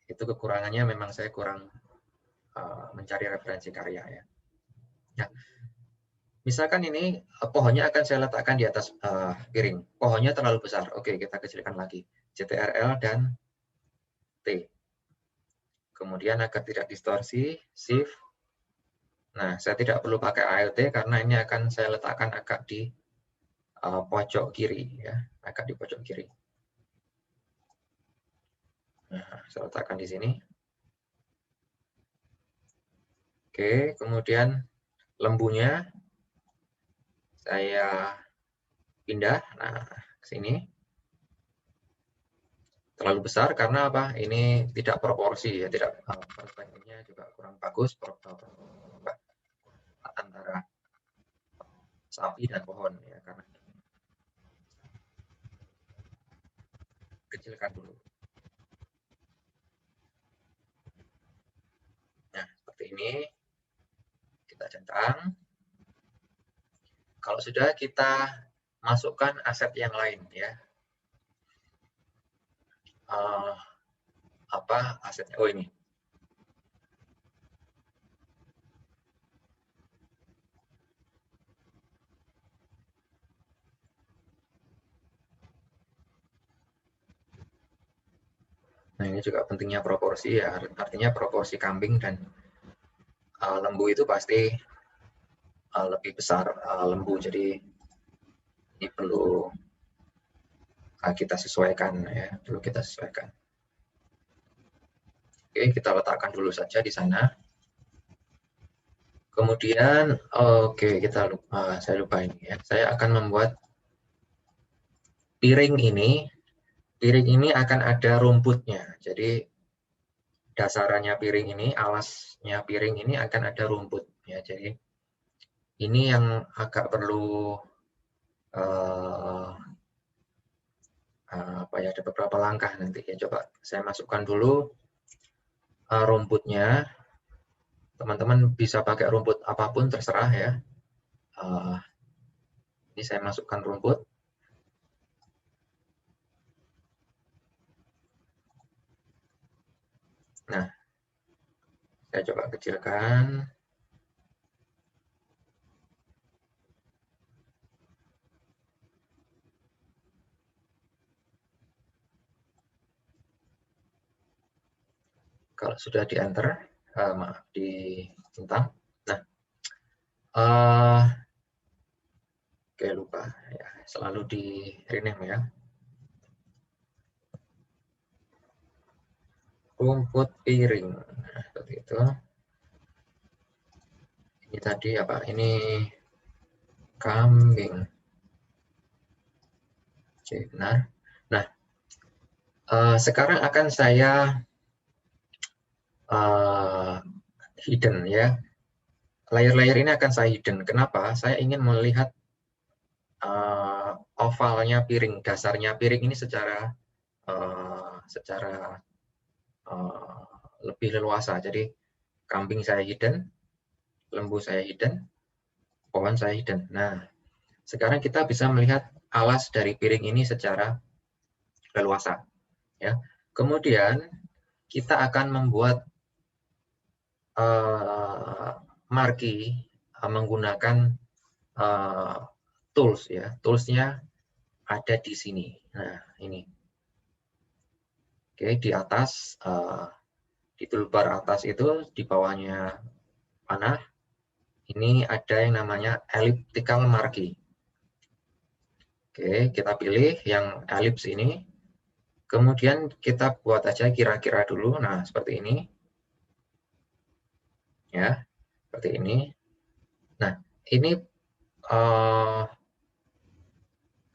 itu kekurangannya, memang saya kurang mencari referensi karya ya. Nah, misalkan ini pohonnya akan saya letakkan di atas piring. Pohonnya terlalu besar. Oke, kita kecilkan lagi. Ctrl dan T. Kemudian agar tidak distorsi, Shift. Nah, saya tidak perlu pakai Alt karena ini akan saya letakkan agak di pojok kiri ya, agak di pojok kiri. Nah, saya letakkan di sini. Oke, kemudian lembunya saya pindah, nah ke sini. terlalu besar karena apa? Ini tidak proporsi ya, tidak perspektifnya juga kurang bagus antara sapi dan pohon ya, karena kecilkan dulu. Nah, seperti ini kita centang. Kalau sudah, kita masukkan aset yang lain ya. Apa asetnya? Oh, ini. Nah, ini juga pentingnya proporsi ya, artinya proporsi kambing dan lembu itu pasti lebih besar lembu, jadi ini perlu kita sesuaikan ya, perlu kita sesuaikan. Oke, kita letakkan dulu saja di sana. Kemudian, oke, saya lupa ini ya, saya akan membuat piring ini. Piring ini akan ada rumputnya, jadi dasarannya piring ini, alasnya piring ini akan ada rumput ya. Jadi ini yang agak perlu apa ya, ada beberapa langkah nanti ya. Coba saya masukkan dulu rumputnya. Teman-teman bisa pakai rumput apapun terserah ya. Ini saya masukkan rumput. Nah, saya coba kecilkan. Kalau sudah di enter, maaf, dicentang. Nah, oke, lupa ya, selalu di rename ya. Rumput piring, nah, seperti itu. Ini tadi apa? Ini kambing. Oke, benar. Nah, sekarang akan saya hidden ya. Layer-layer ini akan saya hidden. Kenapa? Saya ingin melihat ovalnya piring, dasarnya piring ini secara lebih leluasa. Jadi kambing saya hidden, lembu saya hidden, pohon saya hidden. Nah, sekarang kita bisa melihat alas dari piring ini secara leluasa. Ya. Kemudian kita akan membuat marquee menggunakan tools ya. Toolsnya ada di sini. Nah, ini. Oke, di atas, di toolbar atas itu, di bawahnya panah, ini ada yang namanya elliptical marquee. Oke, kita pilih yang ellipse ini. Kemudian kita buat aja kira-kira dulu. Nah, seperti ini. Ya, seperti ini. Nah, ini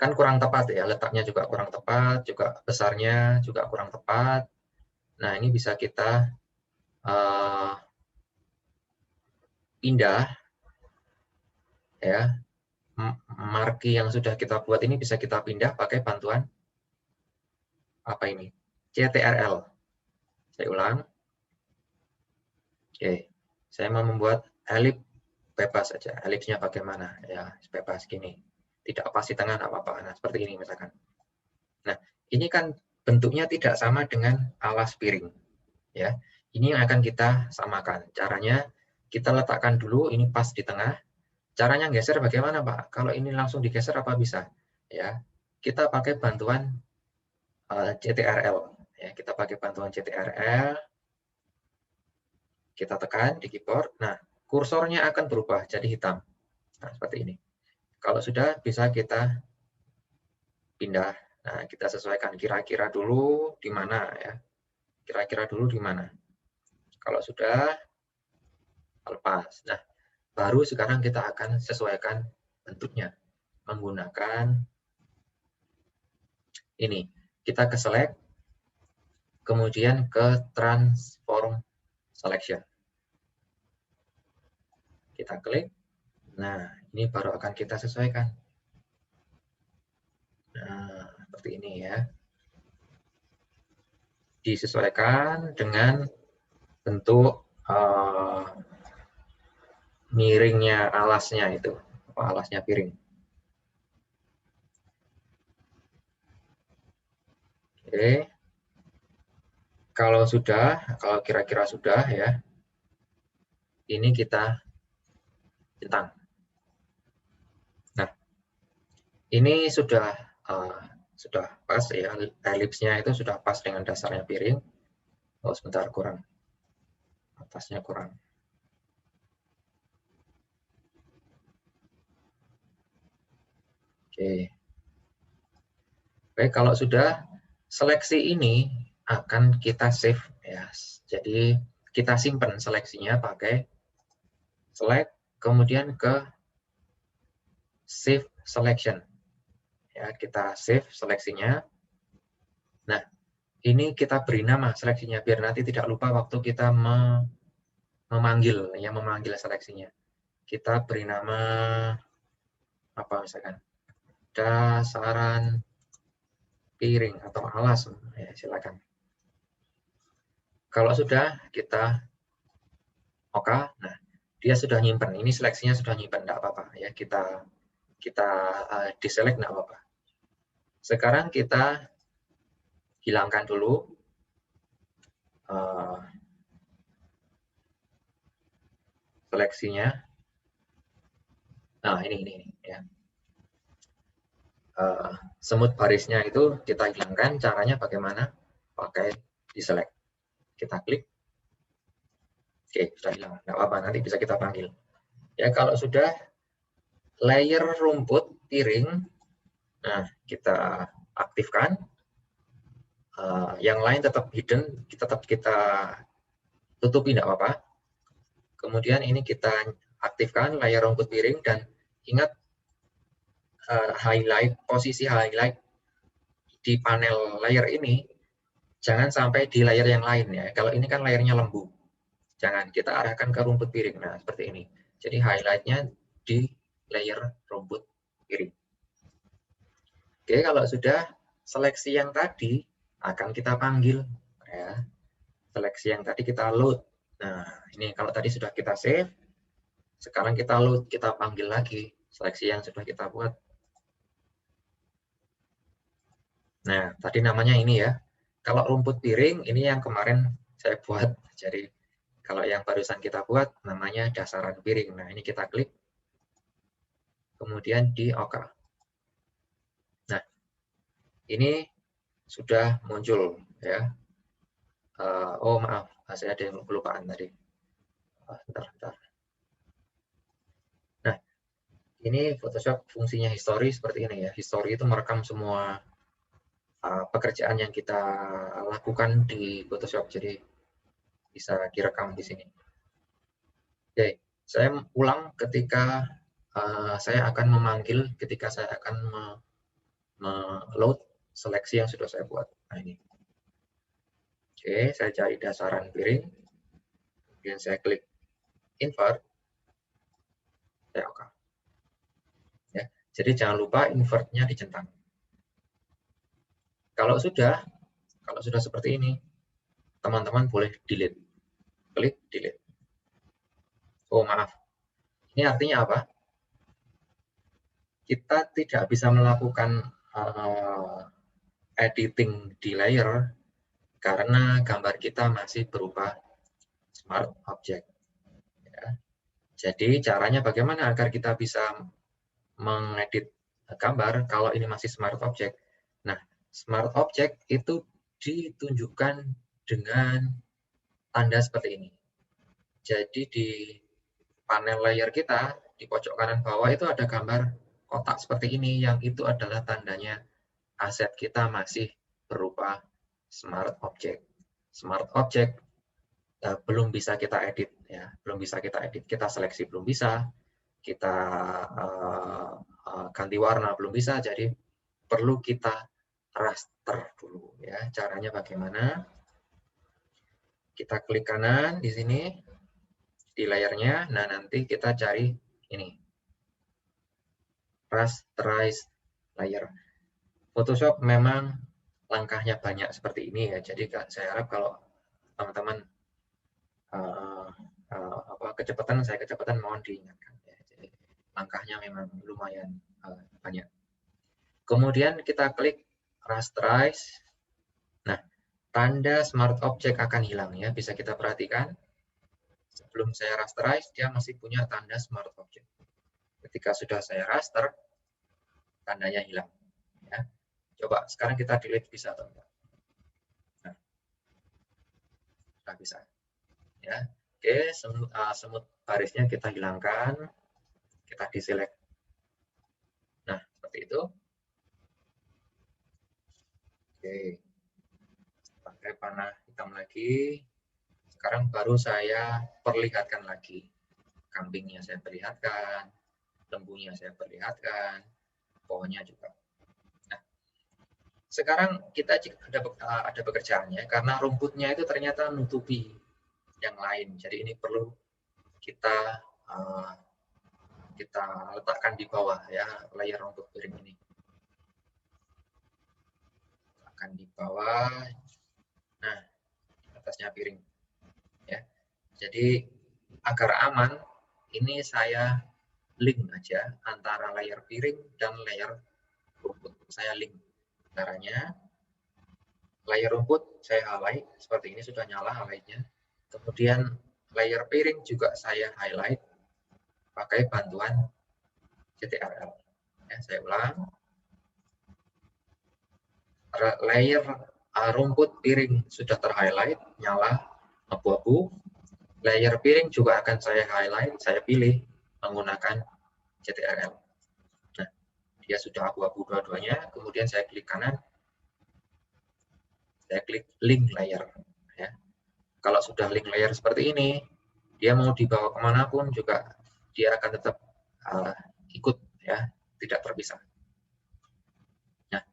kan kurang tepat ya, letaknya juga kurang tepat, juga besarnya juga kurang tepat. Nah, ini bisa kita pindah ya. Marquee yang sudah kita buat ini bisa kita pindah pakai bantuan apa ini? CTRL. Saya ulang. Oke, saya mau membuat ellipse bebas saja. Ellipse-nya bagaimana? Ya, bebas gini. Tidak pas di tengah, apa-apa. Nah, seperti ini misalkan. Nah, ini kan bentuknya tidak sama dengan alas piring. Ya, ini yang akan kita samakan. Caranya kita letakkan dulu ini pas di tengah. Caranya geser bagaimana, Pak? Kalau ini langsung digeser apa bisa? Ya, kita pakai bantuan CTRL. Ya, kita pakai bantuan CTRL. Kita tekan di keyboard. Nah, kursornya akan berubah jadi hitam. Nah, seperti ini. Kalau sudah bisa kita pindah. Nah, kita sesuaikan kira-kira dulu di mana ya. Kira-kira dulu di mana. Kalau sudah lepas. Nah, baru sekarang kita akan sesuaikan bentuknya menggunakan ini. Kita ke select, kemudian ke transform selection. Kita klik. Nah, ini baru akan kita sesuaikan. Nah, seperti ini ya. Disesuaikan dengan bentuk miringnya alasnya itu, alasnya piring. Oke. Kalau kira-kira sudah ya, ini kita centang. Nah, ini sudah pas ya, elipsnya itu sudah pas dengan dasarnya piring. Oh, sebentar, kurang. Atasnya kurang. Oke. Baik, kalau sudah, seleksi ini akan kita save ya. Jadi kita simpan seleksinya pakai select, kemudian ke save selection. Ya, kita save seleksinya. Nah, ini kita beri nama seleksinya biar nanti tidak lupa waktu kita memanggil seleksinya. Kita beri nama apa misalkan? Dasaran piring atau alas, ya, silakan. Kalau sudah kita oke, nah dia sudah nyimpen. Ini seleksinya sudah nyimpen, enggak apa-apa ya. Kita deselect enggak apa-apa. Sekarang kita hilangkan dulu seleksinya. Nah, ini ya. Semut barisnya itu kita hilangkan. Caranya bagaimana? Pakai deselect. Kita klik. Oke, sudah hilang. Nggak apa-apa, nanti bisa kita panggil. Ya, kalau sudah layer rumput piring, nah kita aktifkan. Yang lain tetap hidden, tetap kita tutupi, nggak apa-apa. Kemudian ini kita aktifkan layer rumput piring dan ingat posisi highlight di panel layer ini jangan sampai di layer yang lain ya. Kalau ini kan layernya lembu, jangan, kita arahkan ke rumput piring. Nah, seperti ini. Jadi highlightnya di layer rumput piring. Oke, kalau sudah, seleksi yang tadi akan kita panggil ya. Seleksi yang tadi kita load. Nah, ini kalau tadi sudah kita save, sekarang kita load, kita panggil lagi seleksi yang sudah kita buat. Nah, tadi namanya ini ya. Kalau rumput piring, ini yang kemarin saya buat. Jadi, kalau yang barusan kita buat, namanya dasaran piring. Nah, ini kita klik. Kemudian di OK. Nah, ini sudah muncul ya. Oh, maaf. Saya ada yang kelupaan tadi. Bentar. Nah, ini Photoshop fungsinya history seperti ini ya. History itu merekam semua pekerjaan yang kita lakukan di Photoshop, jadi bisa direkam di sini. Oke, saya ulang ketika saya akan memanggil, ketika saya akan load seleksi yang sudah saya buat. Nah, ini. Oke, saya cari dasaran piring, kemudian saya klik invert, saya oke. Ya, jadi jangan lupa invertnya dicentang. Kalau sudah seperti ini, teman-teman boleh delete. Klik delete. Oh, maaf. Ini artinya apa? Kita tidak bisa melakukan editing di layer karena gambar kita masih berupa smart object. Ya. Jadi caranya bagaimana agar kita bisa mengedit gambar kalau ini masih smart object? Nah, smart object itu ditunjukkan dengan tanda seperti ini. Jadi di panel layer kita, di pojok kanan bawah itu ada gambar kotak seperti ini, yang itu adalah tandanya aset kita masih berupa smart object. Smart object belum bisa kita edit, ya, belum bisa kita edit. Kita seleksi belum bisa, kita ganti warna belum bisa, jadi perlu kita raster dulu ya. Caranya bagaimana? Kita klik kanan di sini di layarnya. Nah, nanti kita cari ini rasterize layer. Photoshop memang langkahnya banyak seperti ini ya. Jadi saya harap kalau teman-teman kecepatan mohon diingatkan ya. Jadi, langkahnya memang lumayan banyak. Kemudian kita klik rasterize. Nah, tanda smart object akan hilang ya. Bisa kita perhatikan. Sebelum saya rasterize, dia masih punya tanda smart object. Ketika sudah saya raster, tandanya hilang. Ya. Coba sekarang kita delete bisa atau enggak? Nah, bisa. Ya. Oke, semut barisnya kita hilangkan. Kita deselect. Nah, seperti itu. Oke. Pakai panah hitam lagi. Sekarang baru saya perlihatkan lagi. Kambingnya saya perlihatkan. Lembunya saya perlihatkan. Pohonnya juga. Nah, sekarang kita ada pekerjaannya karena rumputnya itu ternyata nutupi yang lain. Jadi ini perlu kita letakkan di bawah ya, layer rumput piring ini. Letakkan di bawah. Nah, atasnya piring. Ya. Jadi agar aman, ini saya link aja antara layer piring dan layer rumput. Saya link. Caranya layer rumput saya highlight seperti ini, sudah nyala highlightnya. Kemudian layer piring juga saya highlight pakai bantuan CTRL. Ya, saya ulang. Layer rumput piring sudah terhighlight, nyala, abu-abu. Layer piring juga akan saya highlight, saya pilih menggunakan CTRL. Nah, dia sudah abu-abu dua-duanya. Kemudian saya klik kanan, saya klik link layer. Ya. Kalau sudah link layer seperti ini, dia mau dibawa kemanapun juga dia akan tetap ikut, ya, tidak terpisah. Nah,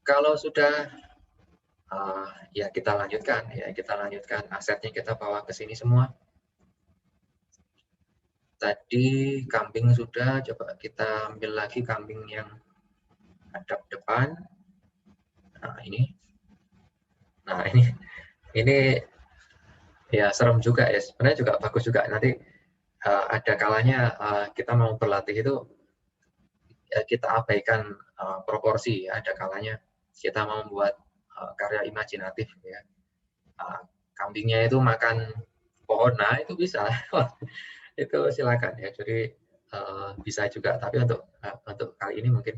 kalau sudah ya kita lanjutkan, asetnya kita bawa ke sini semua. Tadi kambing sudah, coba kita ambil lagi kambing yang hadap depan. Nah, ini ya serem juga ya, sebenarnya juga bagus juga. Nanti ada kalanya kita mau berlatih itu ya kita abaikan proporsi ya, ada kalanya kita mau membuat karya imajinatif ya. Kambingnya itu makan pohon, nah itu bisa. Itu silakan ya. Jadi bisa juga, tapi untuk kali ini mungkin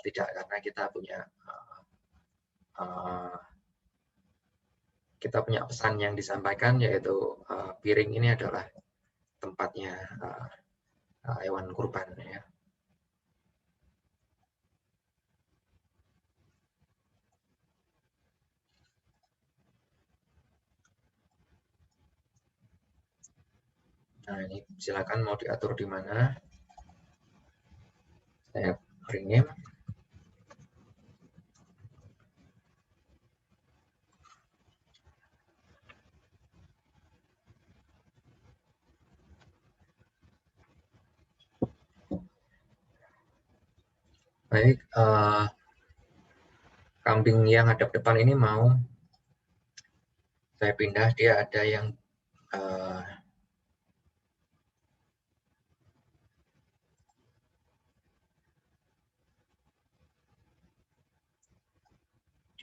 tidak, karena kita punya pesan yang disampaikan, yaitu piring ini adalah tempatnya hewan kurban ya. Nah, ini silakan mau diatur di mana. Saya rename. Baik, kambing yang hadap depan ini mau saya pindah, dia ada yang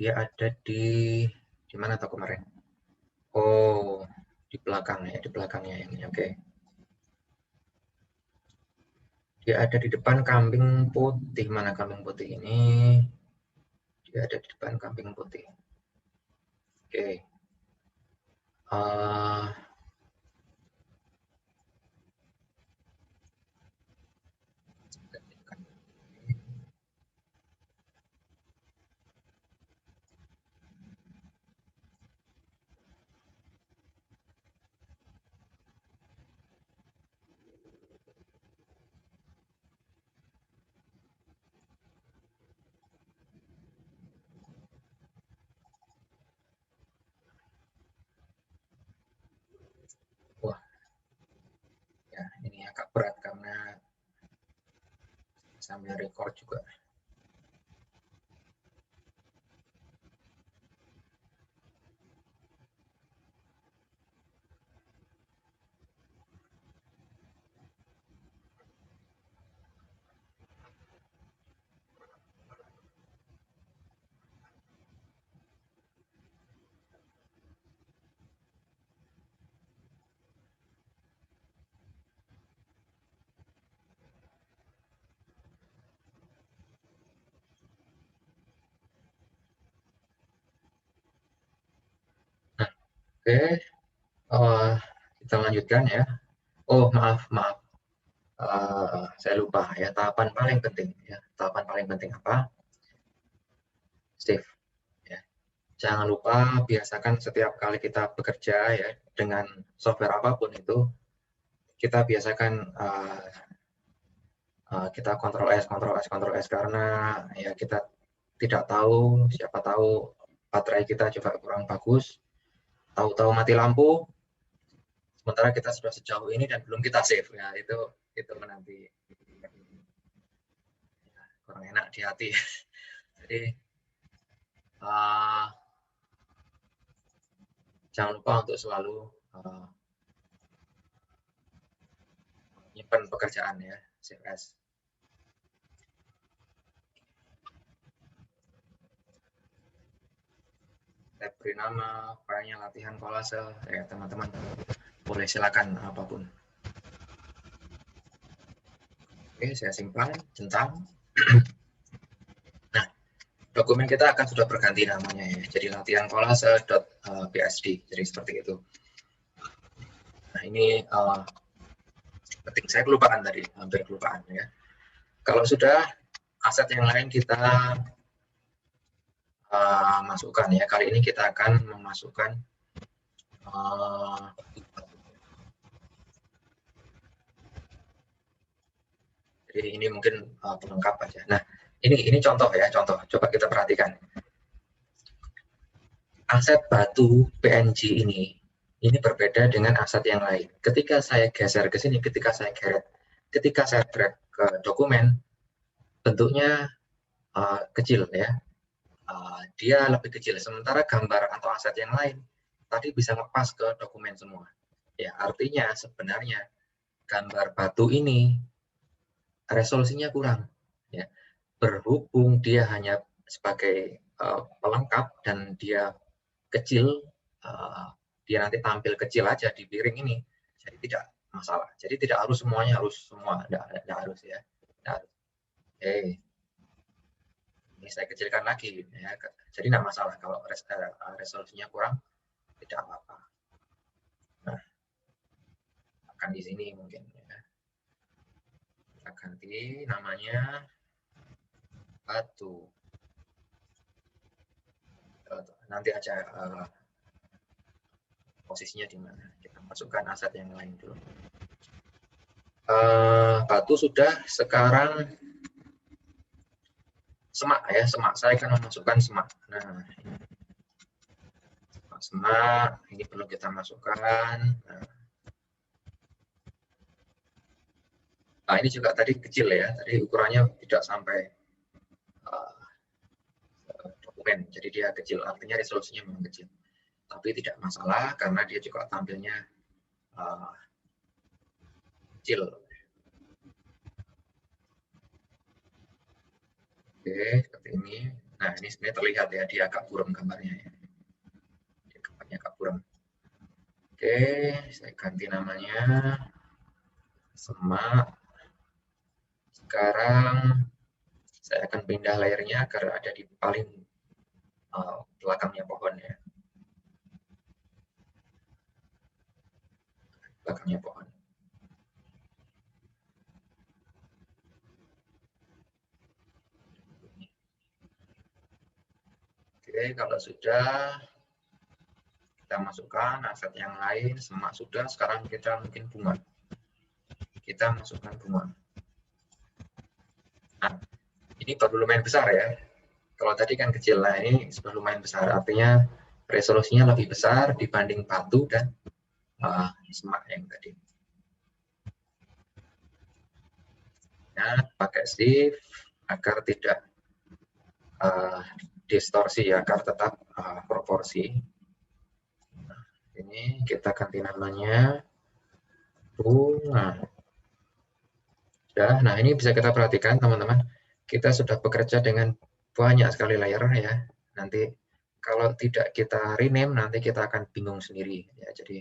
dia ada di mana tuh kemarin? Oh, di belakang ya, di belakangnya ini. Oke. Dia ada di depan kambing putih. Mana kambing putih ini? Dia ada di depan kambing putih. Oke. sambil record juga. Oke, kita lanjutkan ya. Oh, maaf. Saya lupa ya, tahapan paling penting ya. Tahapan paling penting apa? Save. Ya. Jangan lupa biasakan setiap kali kita bekerja ya dengan software apapun itu, kita biasakan kita Ctrl S karena ya kita tidak tahu, siapa tahu baterai kita juga kurang bagus, tahu-tahu mati lampu, sementara kita sudah sejauh ini dan belum kita save ya, itu nanti kurang enak di hati. Jadi jangan lupa untuk selalu menyimpan pekerjaan ya, save as. Saya beri nama filenya latihan kolase ya, teman-teman boleh silakan apapun. Oke, saya simpan centang. Nah, dokumen kita akan sudah berganti namanya ya, jadi latihan kolase.psd, jadi seperti itu. Nah, ini penting, saya kelupaan tadi, hampir kelupaan ya. Kalau sudah, aset yang lain kita masukkan ya. Kali ini kita akan memasukkan jadi ini mungkin pelengkap aja. Nah, ini contoh ya, contoh. Coba kita perhatikan. Aset batu PNG ini berbeda dengan aset yang lain. Ketika saya geser ke sini, ketika saya drag ke dokumen, bentuknya kecil ya. Dia lebih kecil, sementara gambar atau aset yang lain tadi bisa ngepas ke dokumen semua. Ya, artinya sebenarnya gambar batu ini resolusinya kurang. Ya. Berhubung dia hanya sebagai pelengkap dan dia kecil, dia nanti tampil kecil aja di piring ini, jadi tidak masalah. Jadi tidak harus semuanya tidak harus ya. Tidak harus. Oke. Ini saya kecilkan lagi ya. Jadi tidak masalah kalau resolusinya kurang, tidak apa-apa. Nah, akan di sini mungkin ya. Kita ganti namanya batu. Nanti aja posisinya di mana. Kita masukkan aset yang lain dulu. Batu sudah, sekarang semak ya, semak. Saya akan memasukkan semak. Nah, semak ini perlu kita masukkan. Nah, ini juga tadi kecil ya, tadi ukurannya tidak sampai dokumen, jadi dia kecil, artinya resolusinya memang kecil. Tapi tidak masalah karena dia juga tampilnya kecil. Oke, seperti ini. Nah, ini sebenarnya terlihat ya, dia agak buram gambarnya ya. Gambarnya agak buram. Oke, saya ganti namanya semak. Sekarang saya akan pindah layernya agar ada di paling belakangnya pohon ya. Belakangnya pohon. Oke, kalau sudah kita masukkan aset yang lain, semak sudah, sekarang kita mungkin bunga. Kita masukkan bunga. Nah, ini baru lumayan besar ya. Kalau tadi kan kecil, nah ini sudah lumayan besar, artinya resolusinya lebih besar dibanding batu dan semak yang tadi. Ingat, pakai shift agar tidak distorsi ya, agar tetap proporsi. Nah, ini kita ganti namanya bunga. Ya, nah ini bisa kita perhatikan teman-teman, kita sudah bekerja dengan banyak sekali layer ya. Nanti kalau tidak kita rename, nanti kita akan bingung sendiri ya. Jadi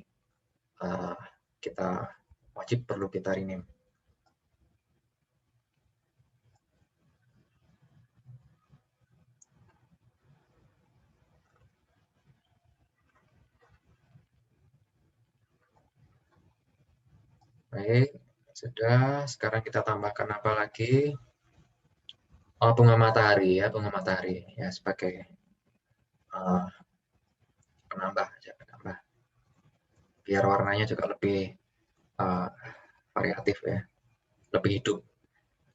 kita wajib perlu kita rename. Baik, sudah. Sekarang kita tambahkan apa lagi? Oh, bunga matahari ya, bunga matahari ya sebagai penambah aja, penambah. Biar warnanya juga lebih variatif ya, lebih hidup.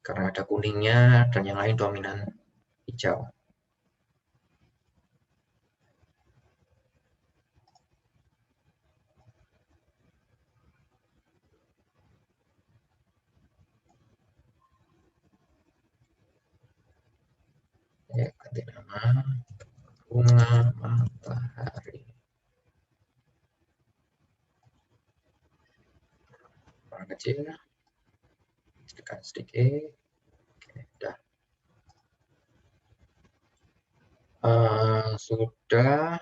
Karena ada kuningnya dan yang lain dominan hijau. Ya, ganti nama bunga matahari. Warna kecil, tekan sedikit. Oke, udah. Sudah.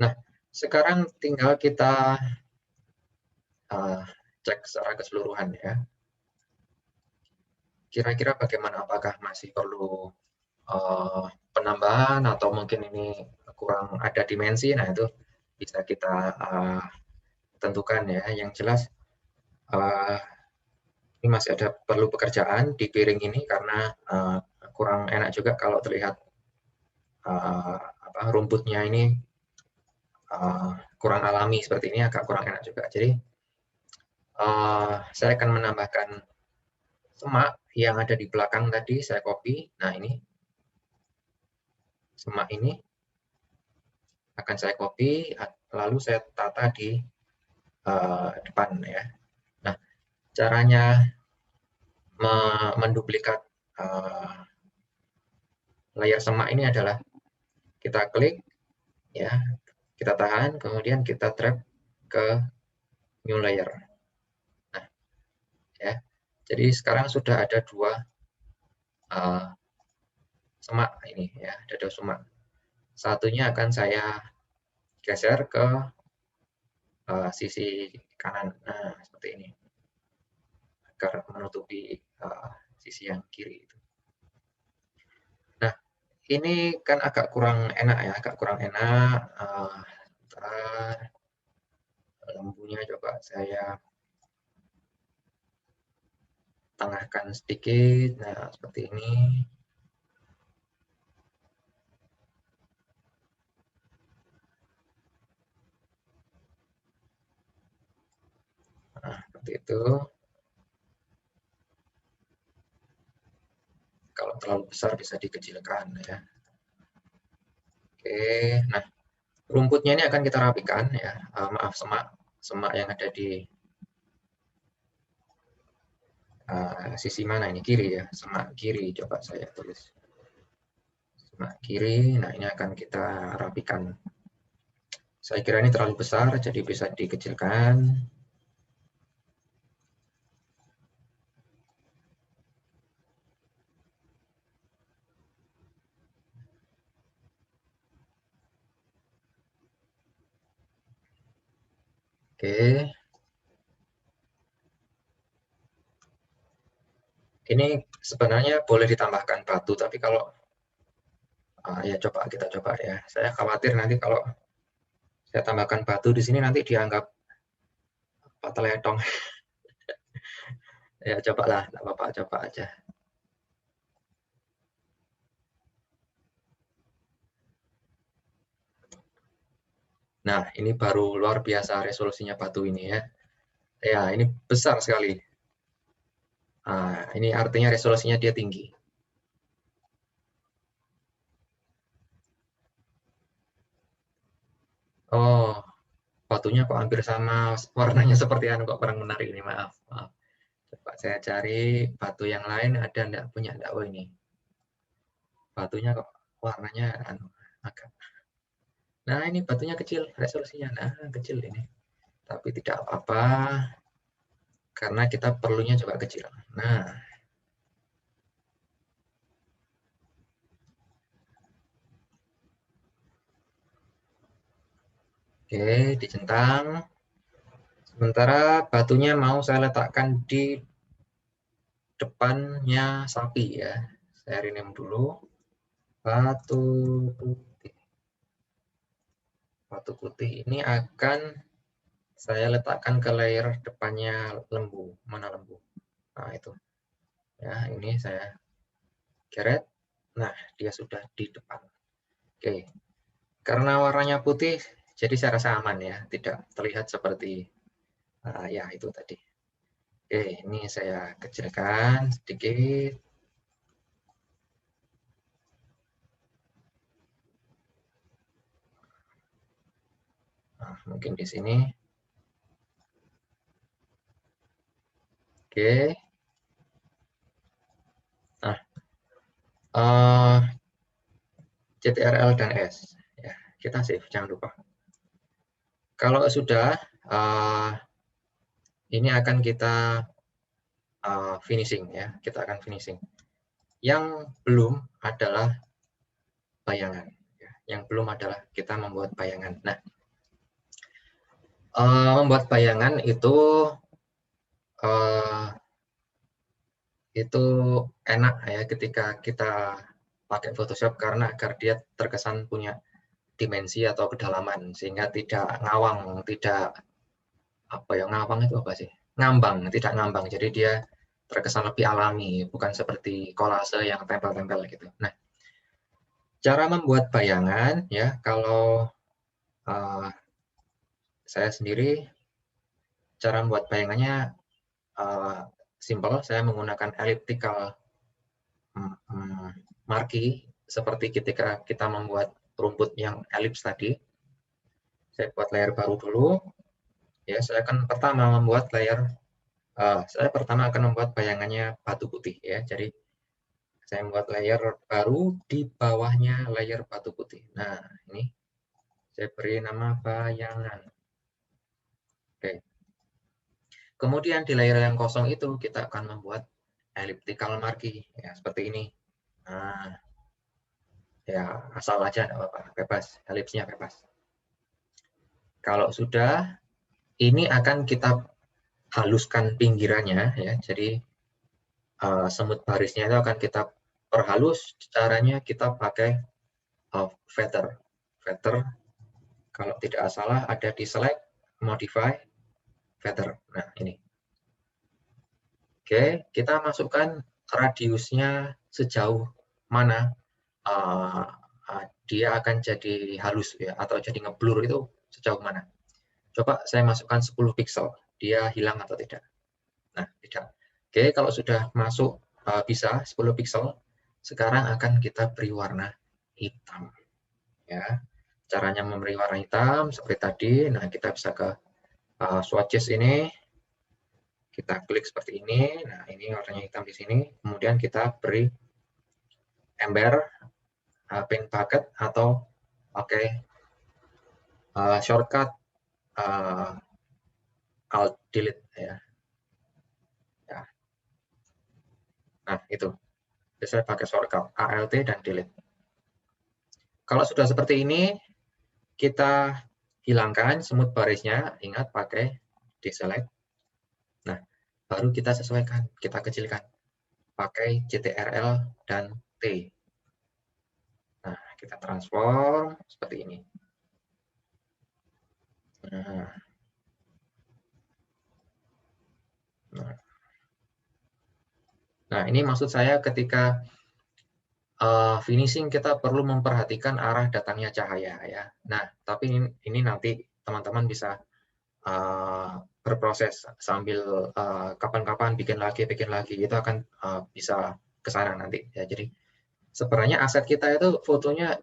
Nah, sekarang tinggal kita cek secara keseluruhan ya. Kira-kira bagaimana? Apakah masih perlu penambahan atau mungkin ini kurang ada dimensi? Nah, itu bisa kita tentukan ya. Yang jelas ini masih ada perlu pekerjaan di piring ini karena kurang enak juga kalau terlihat rumputnya ini kurang alami seperti ini, agak kurang enak juga. Jadi saya akan menambahkan semak yang ada di belakang tadi, saya copy. Nah, ini semak ini akan saya copy, lalu saya tata di depan ya. Nah, caranya menduplikat layar semak ini adalah kita klik ya, kita tahan, kemudian kita drag ke new layer. Nah, ya. Jadi sekarang sudah ada dua semak ini ya, ada dua semak. Satunya akan saya geser ke sisi kanan. Nah, seperti ini. Agar menutupi sisi yang kiri itu. Nah, ini kan agak kurang enak ya, agak kurang enak. Lampunya coba saya tengahkan sedikit. Nah, seperti ini. Nah, seperti itu. Kalau terlalu besar bisa dikecilkan ya. Oke, nah rumputnya ini akan kita rapikan ya. Maaf, semak yang ada di sisi mana ini, kiri ya, semak kiri, coba saya tulis semak kiri. Nah, ini akan kita rapikan. Saya kira ini terlalu besar, jadi bisa dikecilkan. Oke. Ini sebenarnya boleh ditambahkan batu, tapi kalau ya coba kita coba ya. Saya khawatir nanti kalau saya tambahkan batu di sini nanti dianggap teletong. Ya cobalah, nggak apa-apa, coba aja. Nah, ini baru luar biasa resolusinya batu ini ya. Ya, ini besar sekali. Nah, ini artinya resolusinya dia tinggi. Oh, batunya kok hampir sama, warnanya seperti anu, kok kurang menarik ini, maaf. Coba Coba saya cari batu yang lain, ada enggak, punya enggak? Oh ini. Batunya kok warnanya agak. Nah, ini batunya kecil, resolusinya. Nah, kecil ini. Tapi tidak apa-apa, karena kita perlunya juga kecil. Nah, oke, dicentang. Sementara batunya mau saya letakkan di depannya sapi ya. Saya rename dulu. Batu putih. Batu putih ini akan saya letakkan ke layer depannya lembu. Mana lembu? Nah, itu. Ya, ini saya geret. Nah, dia sudah di depan. Oke. Karena warnanya putih, jadi saya rasa aman ya, tidak terlihat seperti ya itu tadi. Oke, ini saya kecilkan sedikit. Nah, mungkin di sini. Oke. Nah, CTRL dan S. Ya, kita save, jangan lupa. Kalau sudah, ini akan kita finishing ya, kita akan finishing. Yang belum adalah bayangan. Yang belum adalah kita membuat bayangan. Nah, membuat bayangan itu enak ya ketika kita pakai Photoshop, karena agar dia terkesan punya dimensi atau kedalaman sehingga tidak ngawang, tidak apa ya, ngawang itu apa sih? Ngambang, tidak ngambang. Jadi dia terkesan lebih alami, bukan seperti kolase yang tempel-tempel gitu. Nah, cara membuat bayangan ya, kalau saya sendiri cara membuat bayangannya simple. Saya menggunakan elliptical marquee seperti ketika kita membuat rumput yang elips tadi. Saya buat layer baru dulu. Ya, saya akan pertama membuat layer. Saya pertama akan membuat bayangannya batu putih ya. Jadi saya membuat layer baru di bawahnya layer batu putih. Nah, ini saya beri nama bayangan. Oke. Kemudian di layer yang kosong itu kita akan membuat elliptical marquee ya, seperti ini. Nah, ya asal aja enggak apa-apa, bebas, elipsnya bebas. Kalau sudah, ini akan kita haluskan pinggirannya ya. Jadi semut barisnya itu akan kita perhalus. Caranya kita pakai feather. Feather kalau tidak salah ada di select, modify, feather. Nah, ini. Oke, kita masukkan radiusnya sejauh mana dia akan jadi halus ya, atau jadi ngeblur itu sejauh mana. Coba saya masukkan 10 pixel, dia hilang atau tidak. Nah, tidak. Oke, kalau sudah masuk bisa 10 pixel, sekarang akan kita beri warna hitam. Ya, caranya memberi warna hitam seperti tadi. Nah, kita bisa ke swatches ini, kita klik seperti ini. Nah, ini warnanya hitam di sini. Kemudian kita beri ember, paint bucket, atau pakai shortcut alt delete ya. Nah, itu. Saya pakai shortcut alt dan delete. Kalau sudah seperti ini, kita hilangkan semut barisnya, ingat pakai deselect. Nah, baru kita sesuaikan, kita kecilkan. Pakai CTRL dan T. Nah, kita transform seperti ini. Nah, ini maksud saya ketika finishing kita perlu memperhatikan arah datangnya cahaya ya. Nah, tapi ini nanti teman-teman bisa berproses sambil kapan-kapan bikin lagi itu akan bisa ke sana nanti ya. Jadi sebenarnya aset kita itu fotonya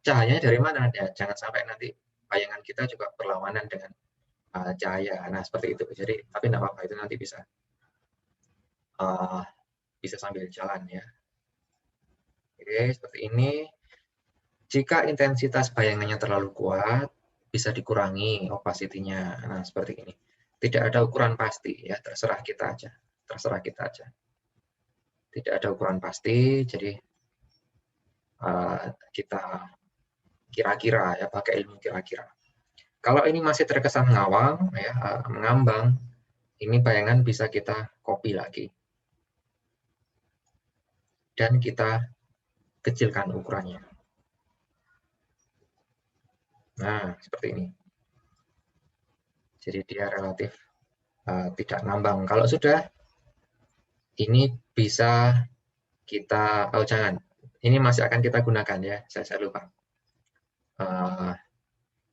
cahayanya dari mana ya, jangan sampai nanti bayangan kita juga berlawanan dengan cahaya. Nah, seperti itu. Jadi tapi enggak apa-apa, itu nanti bisa bisa sambil jalan ya. Oke, seperti ini. Jika intensitas bayangannya terlalu kuat, bisa dikurangi opacity-nya. Nah, seperti ini. Tidak ada ukuran pasti ya, terserah kita aja. Terserah kita aja. Tidak ada ukuran pasti, jadi kita kira-kira ya, pakai ilmu kira-kira. Kalau ini masih terkesan ngawang ya, mengambang, ini bayangan bisa kita copy lagi. Dan kita kecilkan ukurannya. Nah, seperti ini. Jadi dia relatif tidak ngambang. Kalau sudah, ini bisa kita, oh jangan, ini masih akan kita gunakan ya, saya lupa.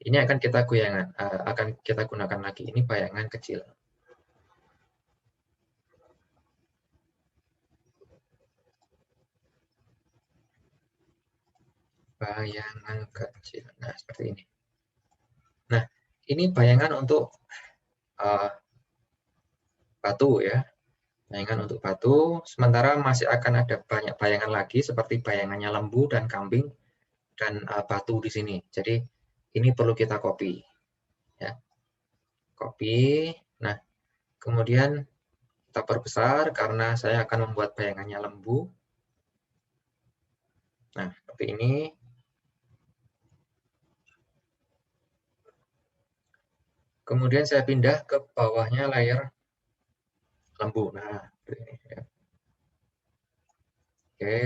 Ini akan kita gunakan lagi. Ini bayangan kecil. Bayangan kecil. Nah, seperti ini. Nah, ini bayangan untuk batu ya. Bayangan untuk batu. Sementara masih akan ada banyak bayangan lagi seperti bayangannya lembu dan kambing dan batu di sini. Jadi ini perlu kita copy. Ya. Copy. Nah, kemudian kita perbesar karena saya akan membuat bayangannya lembu. Nah, seperti ini. Kemudian saya pindah ke bawahnya layer lembu. Nah, seperti ini. Ya. Oke.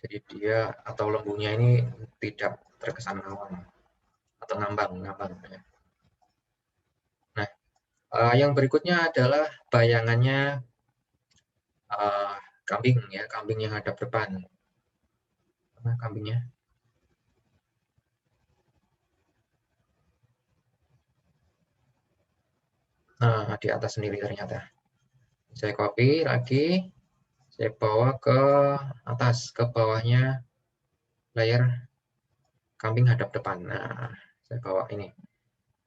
Jadi dia atau lembunya ini tidak terkesan ngawang atau ngambang. Ya. Nah, yang berikutnya adalah bayangannya kambing ya, kambing yang hadap depan. Mana kambingnya? Nah, di atas sendiri ternyata. Saya copy lagi, saya bawa ke atas, ke bawahnya layer kambing hadap depan. Nah, saya bawa ini.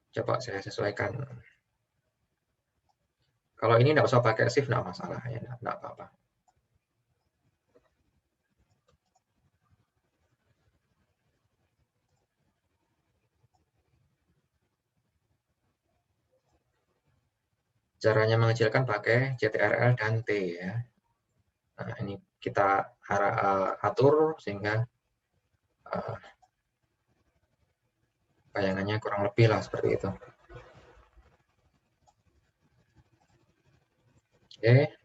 Coba saya sesuaikan. Kalau ini nggak usah pakai shift, nggak masalah ya, nggak apa-apa. Caranya mengecilkan pakai CTRL dan T ya. Nah, ini kita atur sehingga bayangannya kurang lebih lah seperti itu. Oke.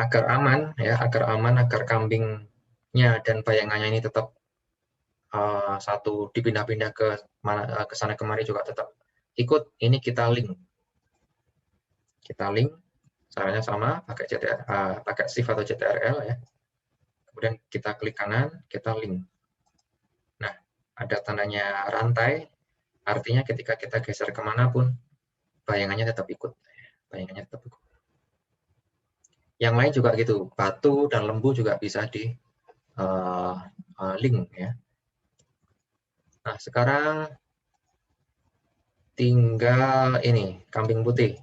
Agar aman ya, agar kambingnya dan bayangannya ini tetap satu dipindah-pindah ke sana kemari juga tetap ikut, ini kita link. Kita link, caranya sama, pakai shift atau CTRL ya. Kemudian kita klik kanan, kita link. Nah, ada tandanya rantai, artinya ketika kita geser kemanapun, bayangannya tetap ikut. Bayangannya tetap ikut. Yang lain juga gitu, batu dan lembu juga bisa di link ya. Nah, sekarang tinggal ini, kambing putih.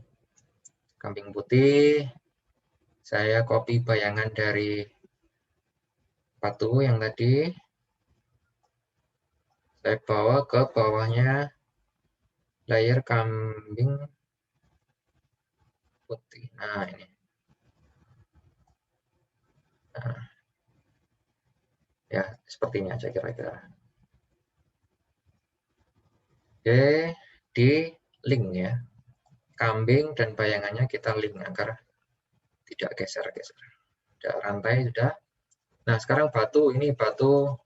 Kambing putih, saya copy bayangan dari batu yang tadi. Saya bawa ke bawahnya layer kambing putih. Nah, ini. Nah, ya, seperti ini aja kira-kira. Oke, di link ya. Kambing dan bayangannya kita link agar tidak geser-geser. Sudah rantai sudah. Nah, sekarang batu, ini batu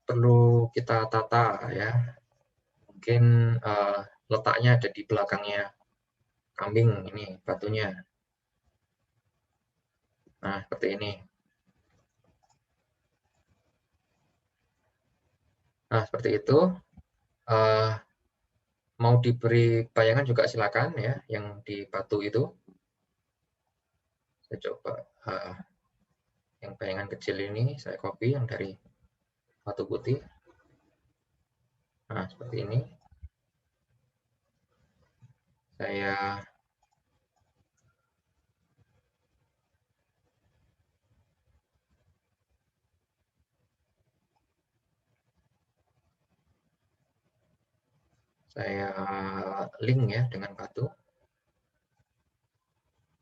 perlu kita tata ya. Mungkin letaknya ada di belakangnya kambing ini batunya. Nah, seperti ini. Nah, seperti itu. Mau diberi bayangan juga silakan ya, yang di batu itu. Saya coba yang bayangan kecil ini saya copy yang dari batu putih. Nah, seperti ini. Saya Saya link ya dengan batu.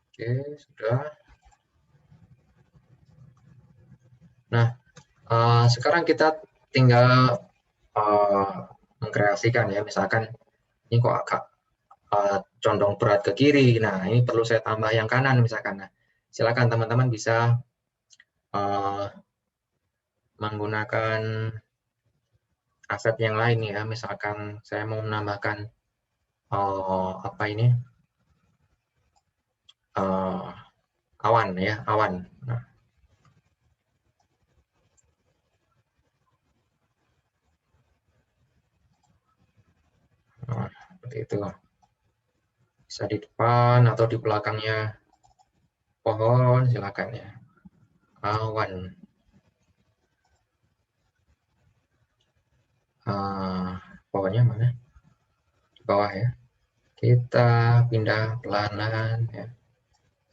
Oke, sudah. Nah, sekarang kita tinggal mengkreasikan ya, misalkan ini kok agak condong berat ke kiri. Nah, ini perlu saya tambah yang kanan misalkan. Nah, silakan teman-teman bisa menggunakan aset yang lain ya. Misalkan saya mau menambahkan apa ini awan ya, awan. Nah, seperti itu. Bisa di depan atau di belakangnya pohon, silakan ya. Awan. Pohonnya mana? Di bawah ya. Kita pindah pelan-pelan ya.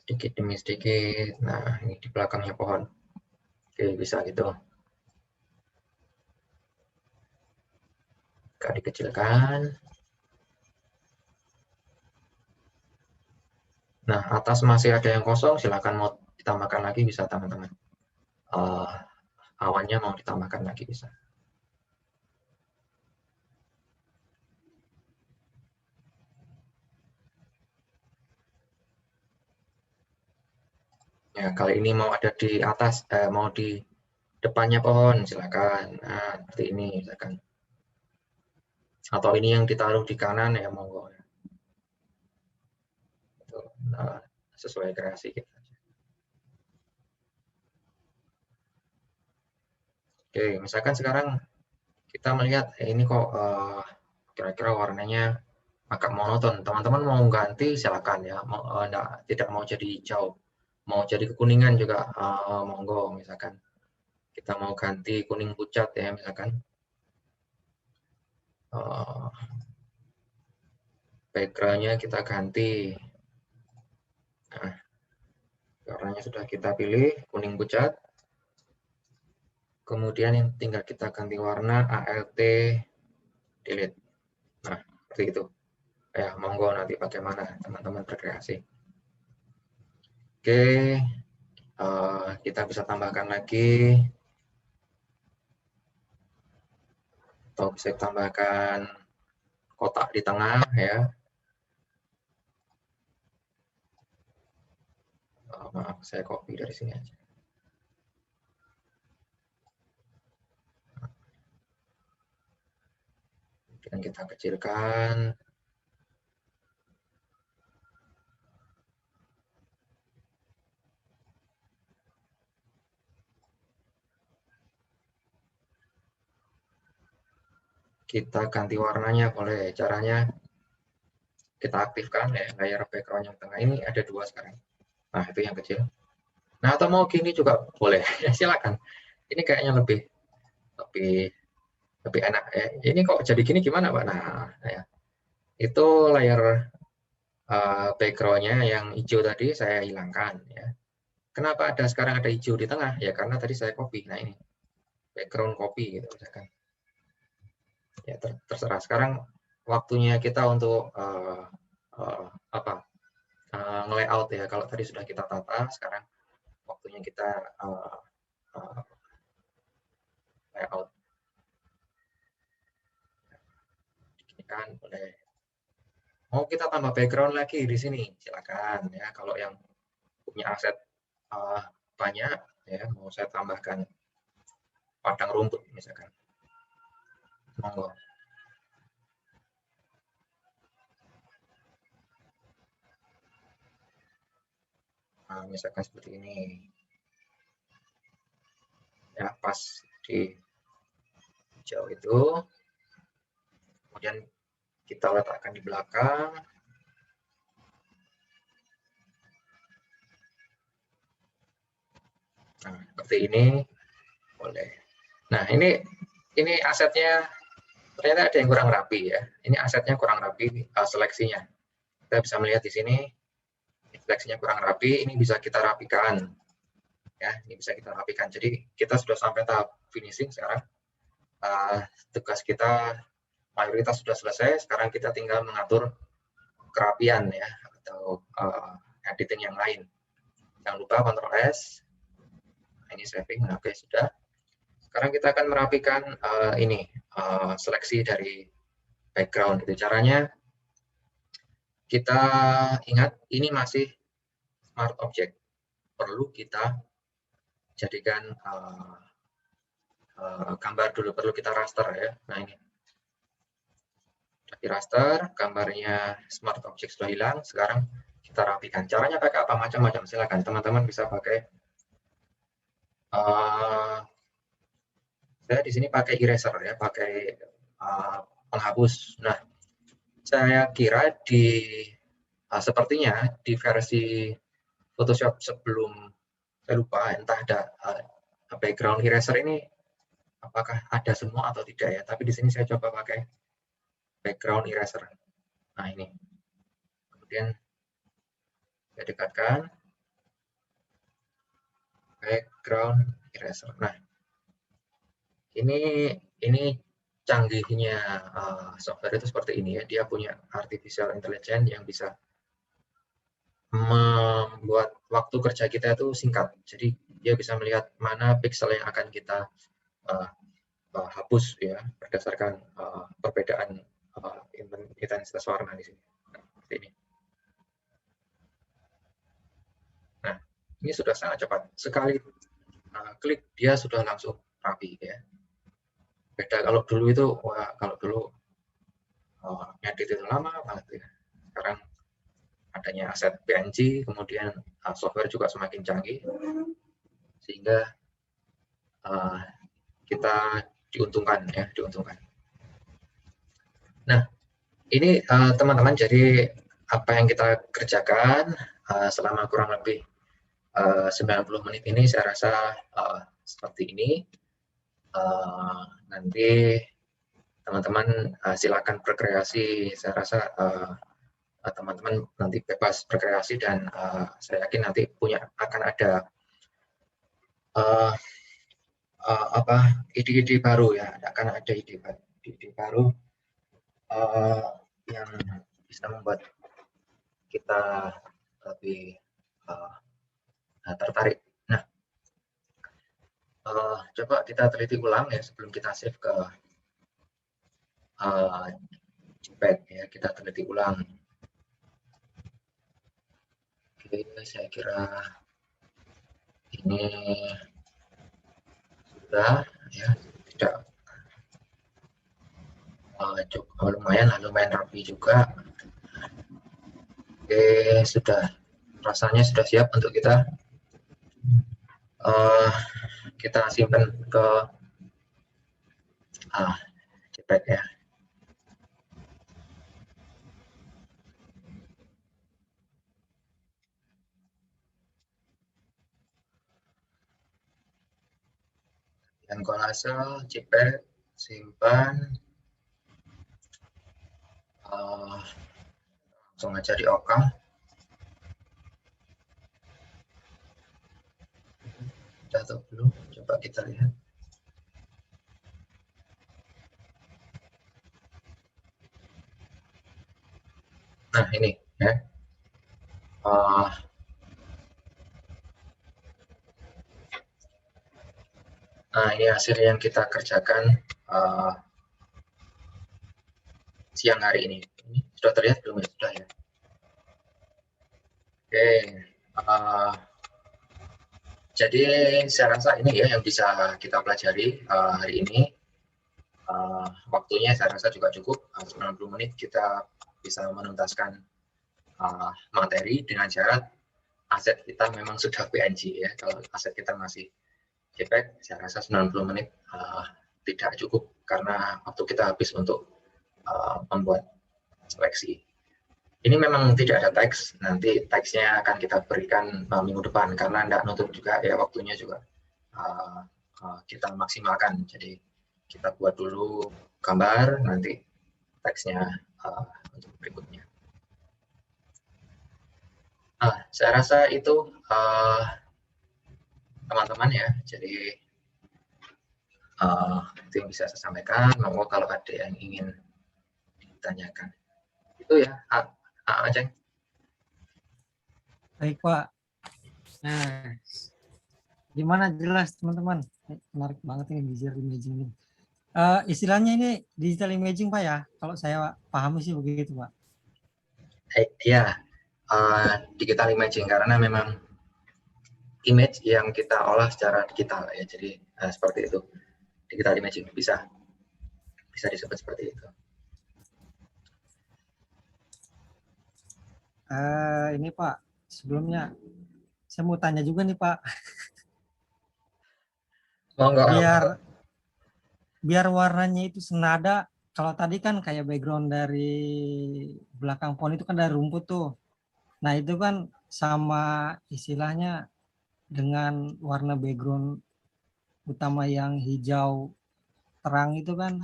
Sedikit demi sedikit. Nah, ini di belakangnya pohon. Oke, bisa gitu. Agak dikecilkan. Nah, atas masih ada yang kosong, silakan mau ditambahkan lagi bisa teman-teman. Awannya mau ditambahkan lagi bisa. Ya, kali ini mau ada di atas, mau di depannya pohon, silakan. Nah, seperti ini, misalkan. Atau ini yang ditaruh di kanan ya, monggo. Nah, sesuai kreasi kita. Oke, misalkan sekarang kita melihat ini kok kira-kira warnanya agak monoton. Teman-teman mau ganti silakan ya. Tidak mau jadi hijau, mau jadi kekuningan juga monggo. Misalkan kita mau ganti kuning pucat ya, misalkan backgroundnya kita ganti. Nah, warnanya sudah kita pilih kuning pucat. Kemudian yang tinggal kita ganti warna ALT delete. Nah, seperti itu. Ya, monggo nanti bagaimana teman-teman berkreasi. Oke, kita bisa tambahkan lagi. Atau bisa tambahkan kotak di tengah ya. Maaf, saya copy dari sini aja. Kemudian kita kecilkan. Kita ganti warnanya boleh. Caranya kita aktifkan ya layar background yang tengah ini ada 2 sekarang. Nah, itu yang kecil. Nah, atau mau gini juga boleh. Silakan. Ini kayaknya lebih enak ya. Ini kok jadi gini gimana, Pak? Nah, ya. Itu layar background-nya yang hijau tadi saya hilangkan ya. Kenapa sekarang ada hijau di tengah? Ya karena tadi saya copy. Nah, ini background copy gitu misalkan. Ya terserah. Sekarang waktunya kita untuk nge-layout ya. Kalau tadi sudah kita tata, sekarang waktunya kita layout. Ini kan boleh. Mau kita tambah background lagi di sini, silakan ya. Kalau yang punya aset banyak ya, mau saya tambahkan padang rumput misalkan. Monggo. Nah, misalkan seperti ini. Ya, pas di hijau itu. Kemudian kita letakkan di belakang. Nah, seperti ini boleh. Nah, ini asetnya ternyata ada yang kurang rapi ya. Ini asetnya kurang rapi seleksinya. Kita bisa melihat di sini seleksinya kurang rapi, ini bisa kita rapikan. Ya, ini bisa kita rapikan. Jadi kita sudah sampai tahap finishing sekarang. Tugas kita mayoritas sudah selesai. Sekarang kita tinggal mengatur kerapian ya, atau editing yang lain. Jangan lupa Ctrl S. Nah, ini saving. Oke, sudah. Sekarang kita akan merapikan ini seleksi dari background. Itu caranya. Kita ingat ini masih smart object. Perlu kita jadikan gambar dulu, perlu kita raster ya. Nah ini di raster, gambarnya smart object sudah hilang. Sekarang kita rapikan. Caranya pakai apa? Macam-macam. Silakan teman-teman bisa pakai. Saya di sini pakai eraser ya, pakai penghapus. Nah, saya kira sepertinya di versi Photoshop sebelum, saya lupa entah ada background eraser ini apakah ada semua atau tidak ya. Tapi di sini saya coba pakai background eraser. Nah ini, kemudian saya dekatkan background eraser. Nah ini canggihnya software itu seperti ini ya. Dia punya artificial intelligence yang bisa membuat waktu kerja kita itu singkat. Jadi dia bisa melihat mana pixel yang akan kita hapus ya berdasarkan perbedaan intensitas warna di sini. Nah, seperti ini. Nah, ini sudah sangat cepat. Sekali klik dia sudah langsung rapi ya. Beda kalau dulu itu, kalau dulu ngedit itu lama banget ya. Sekarang adanya aset PNG, kemudian software juga semakin canggih, sehingga kita diuntungkan ya, diuntungkan. Nah, ini teman-teman, jadi apa yang kita kerjakan selama kurang lebih 90 menit ini saya rasa seperti ini. Nanti teman-teman silakan berkreasi. Saya rasa teman-teman nanti bebas berkreasi, dan saya yakin nanti akan ada ide-ide baru ya, akan ada ide baru yang bisa membuat kita lebih tertarik. Nah, coba kita teliti ulang ya sebelum kita save ke JPEG ya, kita teliti ulang. Oke, saya kira ini sudah ya, tidak lumayan rapi juga. Oke, sudah, rasanya sudah siap untuk kita simpan ke JPEG ya. Dan kolase JPEG, simpan, langsung aja di OK. Sudah atau belum? Coba kita lihat. Nah ini ya. Nah ini hasil yang kita kerjakan siang hari ini. Ini sudah terlihat belum ya? Sudah ya. Oke. Jadi saya rasa ini ya yang bisa kita pelajari hari ini. Waktunya saya rasa juga cukup, 90 menit kita bisa menuntaskan materi dengan syarat aset kita memang sudah PNG ya. Kalau aset kita masih JPEG, saya rasa 90 menit tidak cukup karena waktu kita habis untuk membuat seleksi. Ini memang tidak ada teks, nanti teksnya akan kita berikan minggu depan karena tidak nutup juga ya, waktunya juga kita maksimalkan. Jadi kita buat dulu gambar, nanti teksnya untuk berikutnya. Saya rasa itu teman-teman ya, jadi itu yang bisa saya sampaikan. Monggo kalau ada yang ingin ditanyakan. Itu ya, Aceng. Baik Pak. Nah, gimana jelas teman-teman? Menarik banget ini digital imaging ini. Istilahnya ini digital imaging Pak ya, kalau saya pahami sih begitu Pak. Ya, digital imaging karena memang image yang kita olah secara digital ya, jadi seperti itu. Digital imaging bisa disebut seperti itu. Ini Pak, sebelumnya saya mau tanya juga nih Pak, Monggo. biar warnanya itu senada. Kalau tadi kan kayak background dari belakang pohon itu kan dari rumput tuh. Nah itu kan sama istilahnya dengan warna background utama yang hijau terang itu kan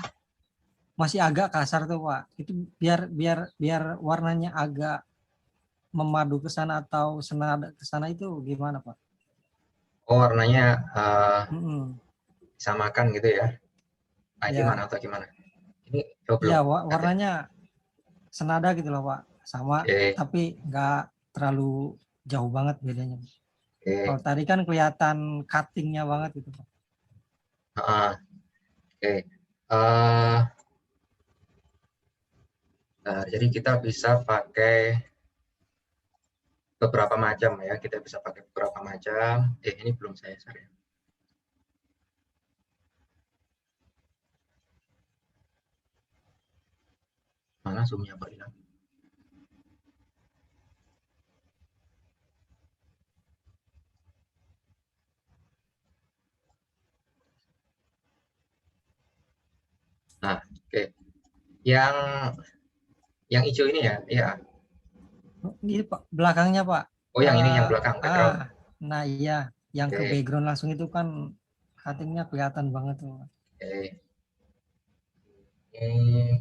masih agak kasar tuh Pak. Itu biar biar biar warnanya agak memadu ke sana atau senada ke sana itu gimana Pak? Warnanya Mm-mm. samakan gitu ya. Gimana Ya, atau gimana? Ini belum. ya warnanya senada gitu loh Pak. Sama Oke. tapi nggak terlalu jauh banget bedanya. Oke. Kalau tadi kan kelihatan cuttingnya banget gitu Pak. Oke. Uh, jadi kita bisa pakai beberapa macam ya. Kita bisa pakai beberapa macam. Ini belum saya share ya. Mana zoom-nya Pak hilang? Nah, oke. Yang hijau ini ya. Iya. Ini Pak belakangnya Pak. Oh, yang ini yang belakang background. Nah iya, yang ke Oke. background langsung itu kan cuttingnya kelihatan banget tuh. Oke. Ini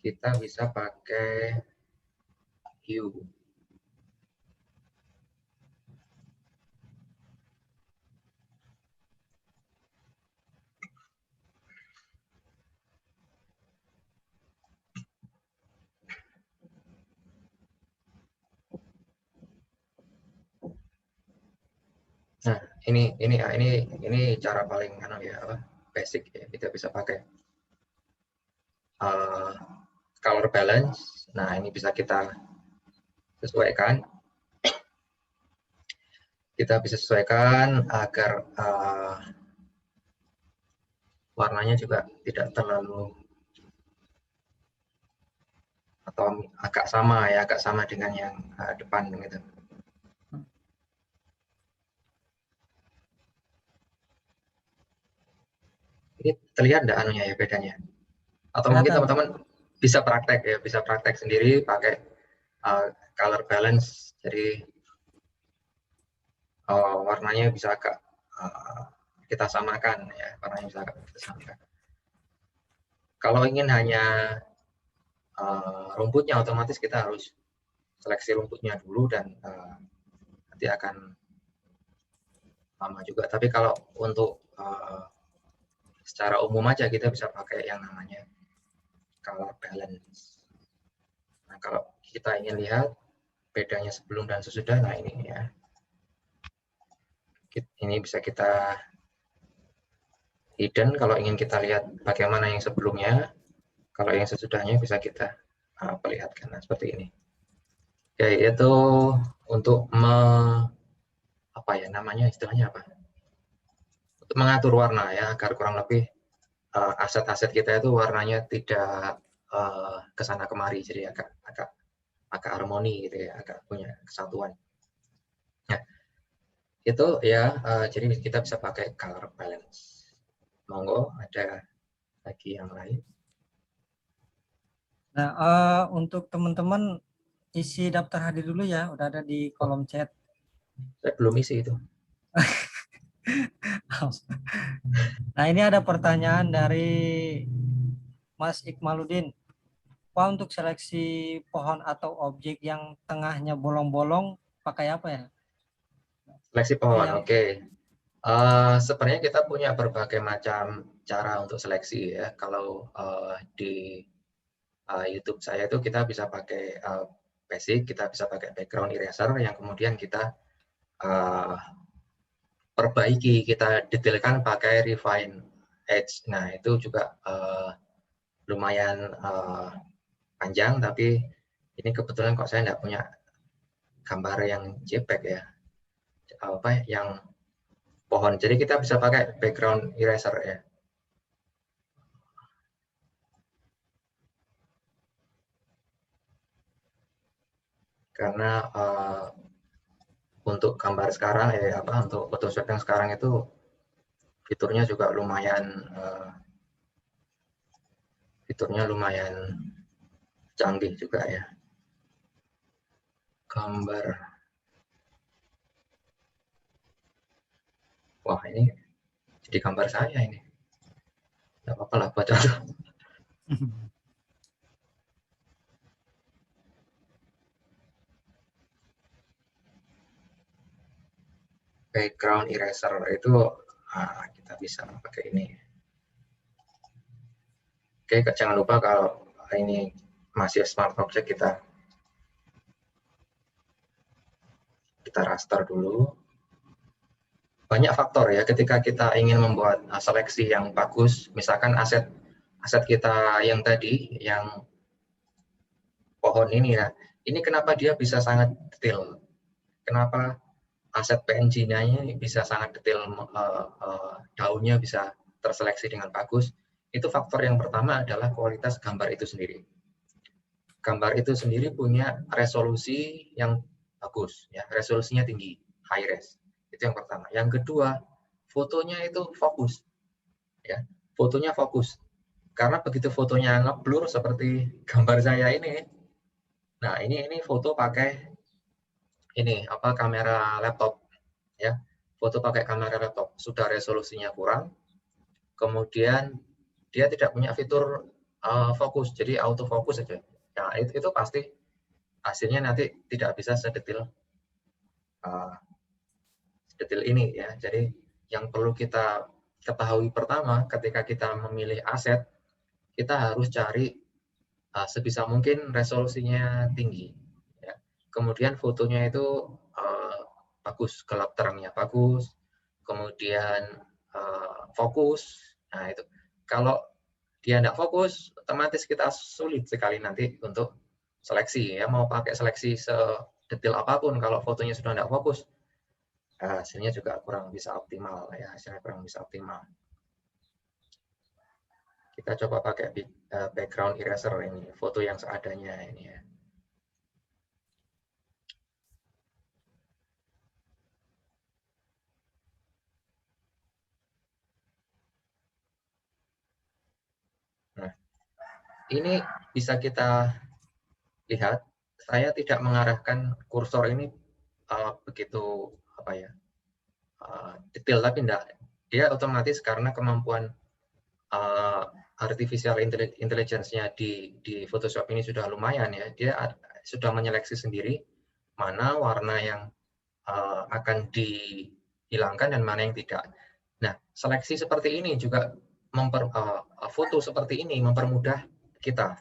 kita bisa pakai hue. Nah, ini cara paling basic ya, kita bisa pakai color balance. Nah, ini bisa kita sesuaikan. Kita bisa sesuaikan agar warnanya juga tidak terlalu atau agak sama dengan yang depan gitu. Ini terlihat enggak anunya ya bedanya? Atau mungkin teman-teman bisa praktek sendiri pakai color balance, jadi warnanya bisa agak kita samakan ya, warnanya bisa agak kita samakan. Kalau ingin hanya rumputnya, otomatis kita harus seleksi rumputnya dulu dan nanti akan lama juga. Tapi kalau untuk secara umum aja kita bisa pakai yang namanya color balance. Nah, kalau kita ingin lihat bedanya sebelum dan sesudah, nah ini ya. Ini bisa kita hidden kalau ingin kita lihat bagaimana yang sebelumnya. Kalau yang sesudahnya bisa kita perlihatkan seperti ini. Oke, itu untuk istilahnya apa? Untuk mengatur warna ya, agar kurang lebih aset-aset kita itu warnanya tidak kesana kemari, jadi agak harmoni gitu ya, agak punya kesatuan. Nah, itu ya, jadi kita bisa pakai color balance. Monggo, ada lagi yang lain? Nah, untuk teman-teman isi daftar hadir dulu ya, udah ada di kolom chat. Saya belum isi itu. Nah, ini ada pertanyaan dari Mas Ikmaluddin. Pak, untuk seleksi pohon atau objek yang tengahnya bolong-bolong pakai apa ya? Seleksi pohon, Iya. oke. Sebenarnya kita punya berbagai macam cara untuk seleksi ya. Kalau di YouTube saya itu kita bisa pakai basic, kita bisa pakai background eraser yang kemudian kita uh, perbaiki, kita detailkan pakai refine edge. Nah itu juga lumayan panjang, tapi ini kebetulan kok saya nggak punya gambar yang JPEG ya, apa yang pohon. Jadi kita bisa pakai background eraser ya. Karena untuk gambar sekarang ya apa untuk Photoshop yang sekarang itu fiturnya juga lumayan canggih juga ya. Gambar, wah ini jadi gambar saya ini. Nggak apa-apa lah buat contoh. Background eraser itu kita bisa pakai ini. Oke, jangan lupa kalau ini masih smart object, kita raster dulu. Banyak faktor ya ketika kita ingin membuat seleksi yang bagus, misalkan aset kita yang tadi, yang pohon ini ya, ini kenapa dia bisa sangat detail? Kenapa aset PNG-nya ini bisa sangat detail, daunnya bisa terseleksi dengan bagus? Itu faktor yang pertama adalah kualitas gambar itu sendiri. Gambar itu sendiri punya resolusi yang bagus, ya, resolusinya tinggi, high res. Itu yang pertama. Yang kedua, fotonya itu fokus, ya, fotonya fokus. Karena begitu fotonya ngeblur seperti gambar saya ini, nah ini foto pakai ini apa kamera laptop, ya, foto pakai kamera laptop, sudah resolusinya kurang, kemudian dia tidak punya fitur fokus, jadi auto fokus saja. Nah itu pasti hasilnya nanti tidak bisa sedetail ini ya. Jadi yang perlu kita ketahui pertama ketika kita memilih aset, kita harus cari sebisa mungkin resolusinya tinggi. Ya. Kemudian fotonya itu bagus, gelap terangnya bagus, kemudian fokus. Nah itu kalau dia tidak fokus, otomatis kita sulit sekali nanti untuk seleksi ya. Mau pakai seleksi sedetail apapun, kalau fotonya sudah tidak fokus, hasilnya juga kurang bisa optimal ya, hasilnya kurang bisa optimal. Kita coba pakai background eraser ini, foto yang seadanya ini ya. Nah, ini bisa kita lihat, saya tidak mengarahkan kursor ini begitu apa ya, detail, tapi enggak, dia otomatis karena kemampuan artificial intelligence-nya di Photoshop ini sudah lumayan ya, dia sudah menyeleksi sendiri mana warna yang akan dihilangkan dan mana yang tidak. Nah, seleksi seperti ini juga foto seperti ini mempermudah kita.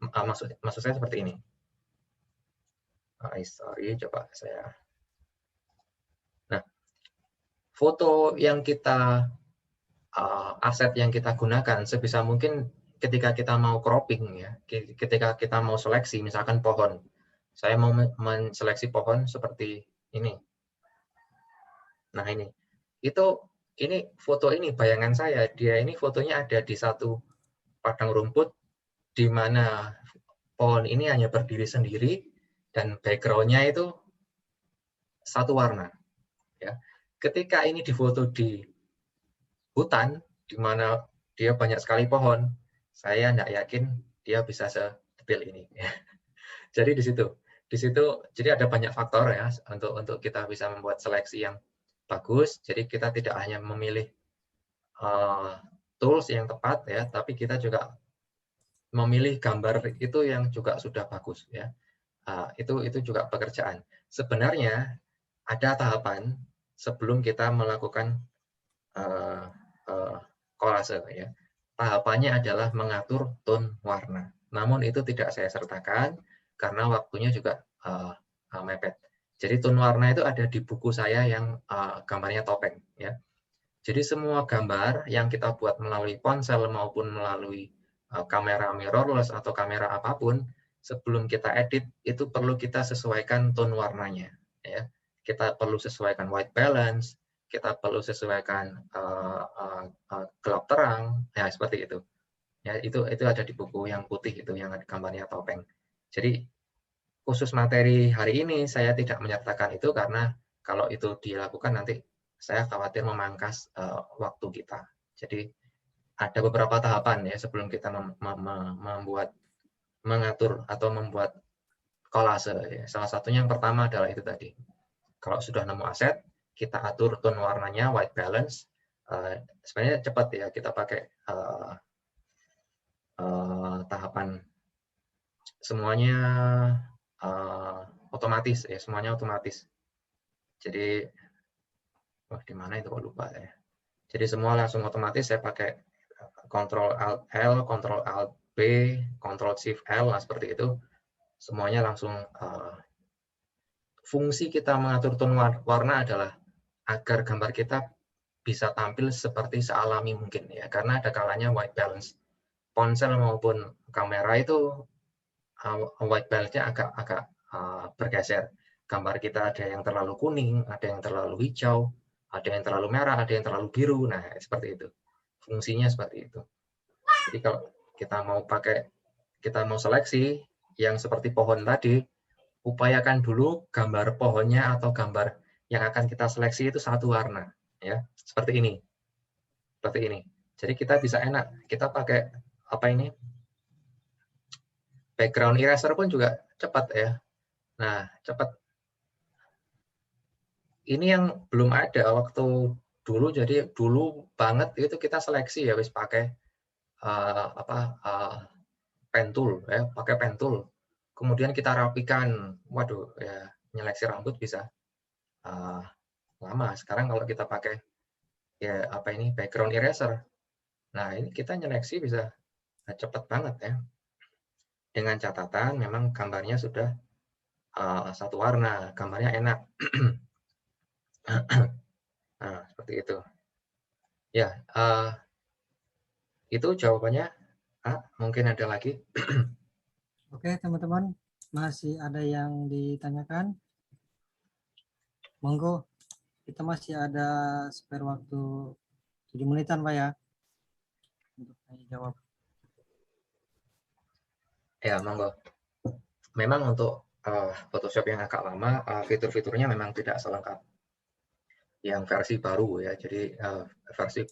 Maksud saya seperti ini. Sorry, coba saya. Nah, foto yang kita aset yang kita gunakan sebisa mungkin ketika kita mau cropping ya, ketika kita mau seleksi misalkan pohon, saya mau menseleksi pohon seperti ini. Nah ini foto ini bayangan saya, dia ini fotonya ada di satu padang rumput di mana pohon ini hanya berdiri sendiri dan background-nya itu satu warna. Ya, ketika ini difoto di hutan di mana dia banyak sekali pohon, saya tidak yakin dia bisa sedetail ini. Jadi di situ jadi ada banyak faktor ya untuk kita bisa membuat seleksi yang bagus. Jadi kita tidak hanya memilih tools yang tepat ya, tapi kita juga memilih gambar itu yang juga sudah bagus ya. Itu juga pekerjaan. Sebenarnya ada tahapan sebelum kita melakukan kolase ya. Tahapannya adalah mengatur tone warna. Namun itu tidak saya sertakan karena waktunya juga mepet. Jadi tone warna itu ada di buku saya yang gambarnya topeng ya. Jadi semua gambar yang kita buat melalui ponsel maupun melalui kamera mirrorless atau kamera apapun, sebelum kita edit itu perlu kita sesuaikan tone warnanya ya. Kita perlu sesuaikan white balance, kita perlu sesuaikan gelap terang, ya seperti itu. Ya itu ada di buku yang putih itu yang ada gambarnya topeng. Jadi khusus materi hari ini saya tidak menyertakan itu karena kalau itu dilakukan nanti saya khawatir memangkas waktu kita. Jadi ada beberapa tahapan ya sebelum kita mengatur atau membuat kolase. Ya. Salah satunya yang pertama adalah itu tadi. Kalau sudah nemu aset, kita atur tone warnanya, white balance. Sebenarnya cepat ya, kita pakai tahapan semuanya otomatis ya, semuanya otomatis. Jadi, di mana itu kok lupa ya. Jadi semua langsung otomatis saya pakai Ctrl Alt L, Ctrl Alt B, Ctrl Shift L, nah seperti itu. Semuanya langsung fungsi kita mengatur tone warna adalah agar gambar kita bisa tampil seperti sealami mungkin ya, karena ada kalanya white balance ponsel maupun kamera itu white balance-nya agak bergeser. Gambar kita ada yang terlalu kuning, ada yang terlalu hijau, ada yang terlalu merah, ada yang terlalu biru. Nah, seperti itu. Fungsinya seperti itu. Jadi kalau kita mau seleksi yang seperti pohon tadi, upayakan dulu gambar pohonnya atau gambar yang akan kita seleksi itu satu warna, ya, seperti ini. Jadi kita bisa enak, kita pakai background eraser pun juga cepat ya. Nah, cepat. Ini yang belum ada waktu dulu, jadi dulu banget itu kita seleksi ya wis pakai pen tool ya, pakai pen tool. Kemudian kita rapikan, waduh ya nyeleksi rambut bisa lama. Sekarang kalau kita pakai ya background eraser, nah ini kita nyeleksi bisa cepat banget ya. Dengan catatan memang gambarnya sudah satu warna, gambarnya enak. Nah, seperti itu. Ya, itu jawabannya. Mungkin ada lagi. Oke, teman-teman, masih ada yang ditanyakan? Monggo, kita masih ada spare waktu 7 menitan, Pak ya, untuk tanya jawab. Ya, monggo. Memang untuk Photoshop yang agak lama, fitur-fiturnya memang tidak selengkap yang versi baru ya. Jadi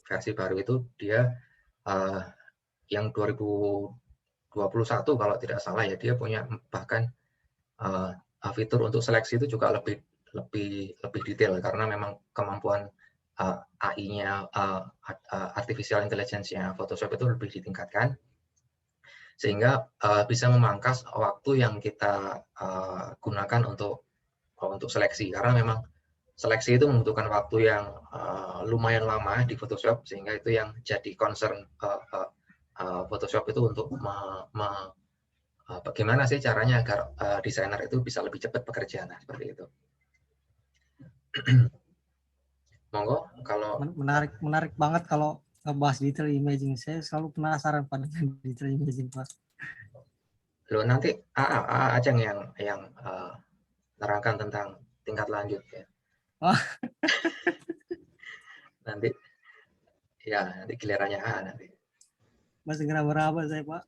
versi baru itu dia yang 2021 kalau tidak salah ya, dia punya bahkan fitur untuk seleksi itu juga lebih detail karena memang kemampuan AI-nya, artificial intelligence-nya Photoshop itu lebih ditingkatkan sehingga bisa memangkas waktu yang kita gunakan untuk seleksi, karena memang seleksi itu membutuhkan waktu yang lumayan lama di Photoshop, sehingga itu yang jadi concern Photoshop itu untuk bagaimana sih caranya agar desainer itu bisa lebih cepat bekerja. Nah, seperti itu. Monggo, kalau menarik banget kalau ngebahas detail imaging. Saya selalu penasaran pada detail imaging, Pak. Loh, nanti Aceng yang nerangkan tentang tingkat lanjut ya. Oh. nanti gilirannya nanti. Masih ngeraba-raba saya, Pak.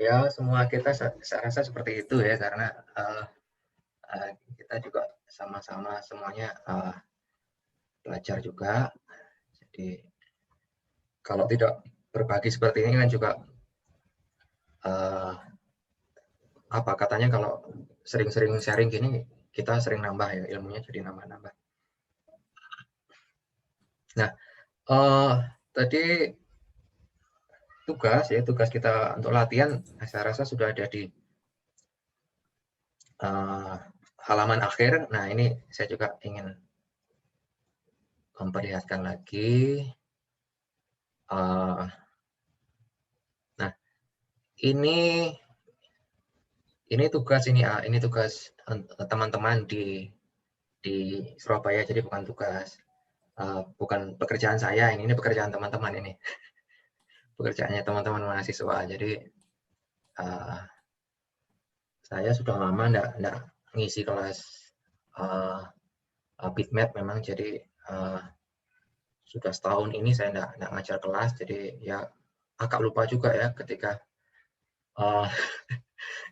Ya, semua kita saya rasa seperti itu ya, karena kita juga sama-sama semuanya belajar juga. Jadi kalau tidak berbagi seperti ini kan juga katanya kalau sering-sering sharing gini kita sering nambah ya, ilmunya jadi nambah-nambah. Nah, tadi tugas kita untuk latihan saya rasa sudah ada di halaman akhir. Nah, ini saya juga ingin memperlihatkan lagi. Nah, ini tugas ini tugas teman-teman di Surabaya, jadi bukan tugas, bukan pekerjaan saya, ini pekerjaan teman-teman ini, pekerjaannya teman-teman mahasiswa. Jadi saya sudah lama enggak ngisi kelas bitmap memang, jadi sudah setahun ini saya enggak ngajar kelas, jadi ya agak lupa juga ya ketika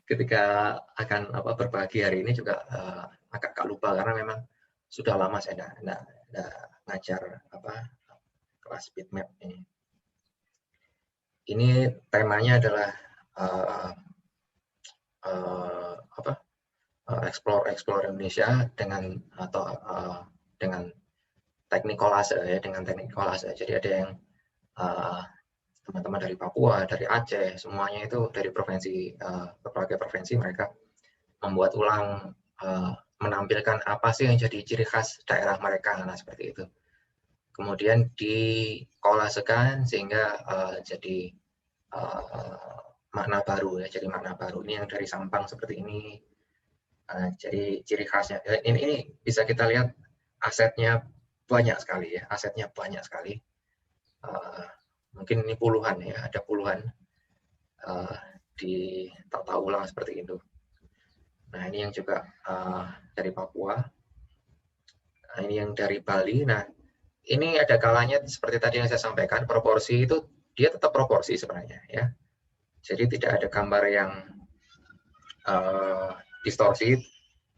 ketika akan berbagi hari ini juga agak lupa karena memang sudah lama saya enggak ngajar kelas bitmap ini. Ini temanya adalah explore Indonesia dengan dengan teknik kolase ya, Jadi ada yang teman-teman dari Papua, dari Aceh, semuanya itu dari provinsi, berbagai provinsi, mereka membuat ulang, menampilkan apa sih yang jadi ciri khas daerah mereka, nah seperti itu. Kemudian dikolasekan sehingga jadi makna baru ya, Ini yang dari Sampang seperti ini. Jadi ciri khasnya ini bisa kita lihat asetnya banyak sekali ya, mungkin ini puluhan ya, ada puluhan ditata ulang seperti itu. Nah ini yang juga dari Papua, nah, ini yang dari Bali. Nah ini ada kalanya seperti tadi yang saya sampaikan, proporsi itu dia tetap proporsi sebenarnya ya. Jadi tidak ada gambar yang distorsi,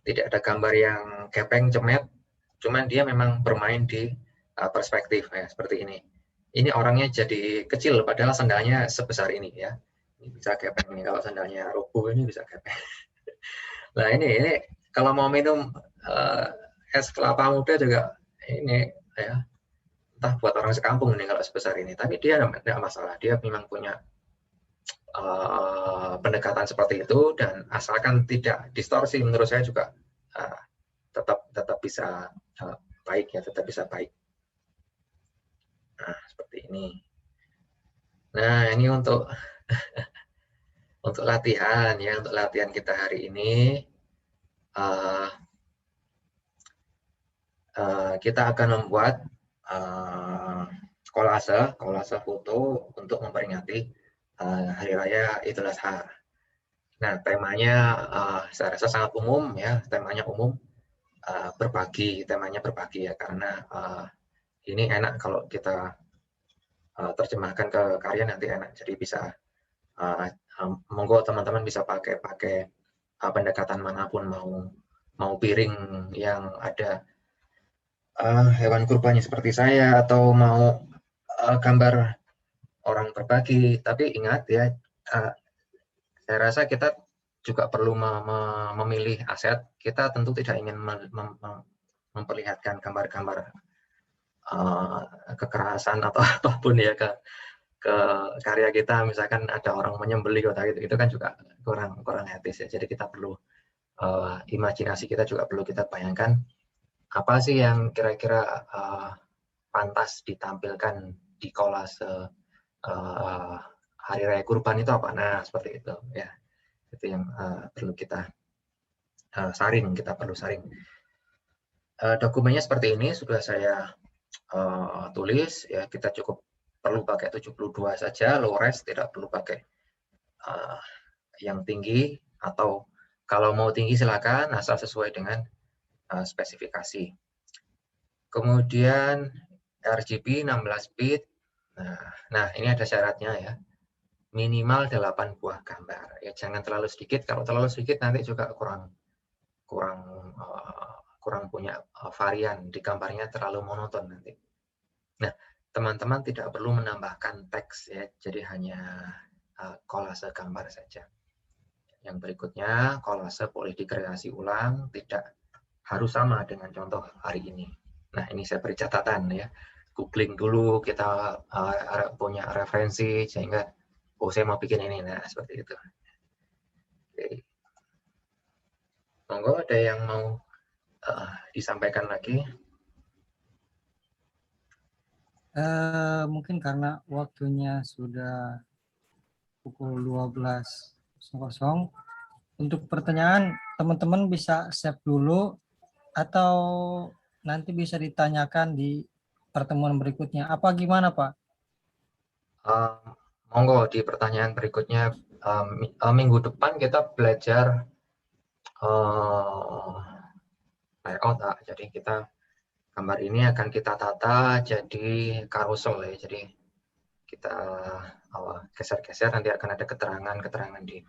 tidak ada gambar yang kepeng, cemet, cuman dia memang bermain di perspektif ya, seperti ini. Ini orangnya jadi kecil padahal sandalnya sebesar ini ya. Ini bisa kepeng nih, kalau sandalnya rubuh ini bisa kepeng. Nah ini kalau mau minum es kelapa muda juga ini ya, entah buat orang sekampung nih kalau sebesar ini. Tapi dia tidak masalah, dia memang punya pendekatan seperti itu, dan asalkan tidak distorsi menurut saya juga tetap bisa baik ya, tetap bisa baik. Nah seperti ini. Nah ini untuk untuk latihan ya, untuk latihan kita hari ini kita akan membuat kolase foto untuk memperingati Hari Raya Idul Adha. Nah temanya saya rasa sangat umum ya, temanya umum, temanya berbagi ya, karena ini enak kalau kita terjemahkan ke karya, nanti enak, jadi bisa monggo teman-teman bisa pakai pendekatan manapun, mau piring yang ada hewan kurbannya seperti saya, atau mau gambar orang berbagi. Tapi ingat ya, saya rasa kita juga perlu memilih aset. Kita tentu tidak ingin memperlihatkan gambar-gambar kekerasan atau apapun ya ke karya kita. Misalkan ada orang menyembelih atau itu kan juga kurang etis ya. Jadi kita perlu imajinasi kita juga perlu kita bayangkan apa sih yang kira-kira pantas ditampilkan di kolase Hari Raya Kurban itu apa. Nah seperti itu ya, itu yang perlu kita saring, dokumennya seperti ini sudah saya tulis ya. Kita cukup perlu pakai 72 saja, low res, tidak perlu pakai yang tinggi, atau kalau mau tinggi silakan, asal sesuai dengan spesifikasi. Kemudian RGB 16 bit. Nah ini ada syaratnya ya, minimal 8 buah gambar ya, jangan terlalu sedikit. Kalau terlalu sedikit nanti juga kurang punya varian di gambarnya, terlalu monoton nanti. Nah teman-teman tidak perlu menambahkan teks ya, jadi hanya kolase gambar saja. Yang berikutnya, kolase boleh dikreasi ulang, tidak harus sama dengan contoh hari ini. Nah ini saya beri catatan ya, googling dulu, kita punya referensi sehingga saya mau bikin ini. Nah seperti itu. Oke. Monggo ada yang mau disampaikan lagi. Mungkin karena waktunya sudah pukul 12.00. Untuk pertanyaan, teman-teman bisa save dulu atau nanti bisa ditanyakan di pertemuan berikutnya. Apa gimana, Pak? Monggo di pertanyaan berikutnya. Minggu depan kita belajar layout. Jadi kita gambar ini akan kita tata jadi carousel ya. Jadi kita geser-geser, nanti akan ada keterangan di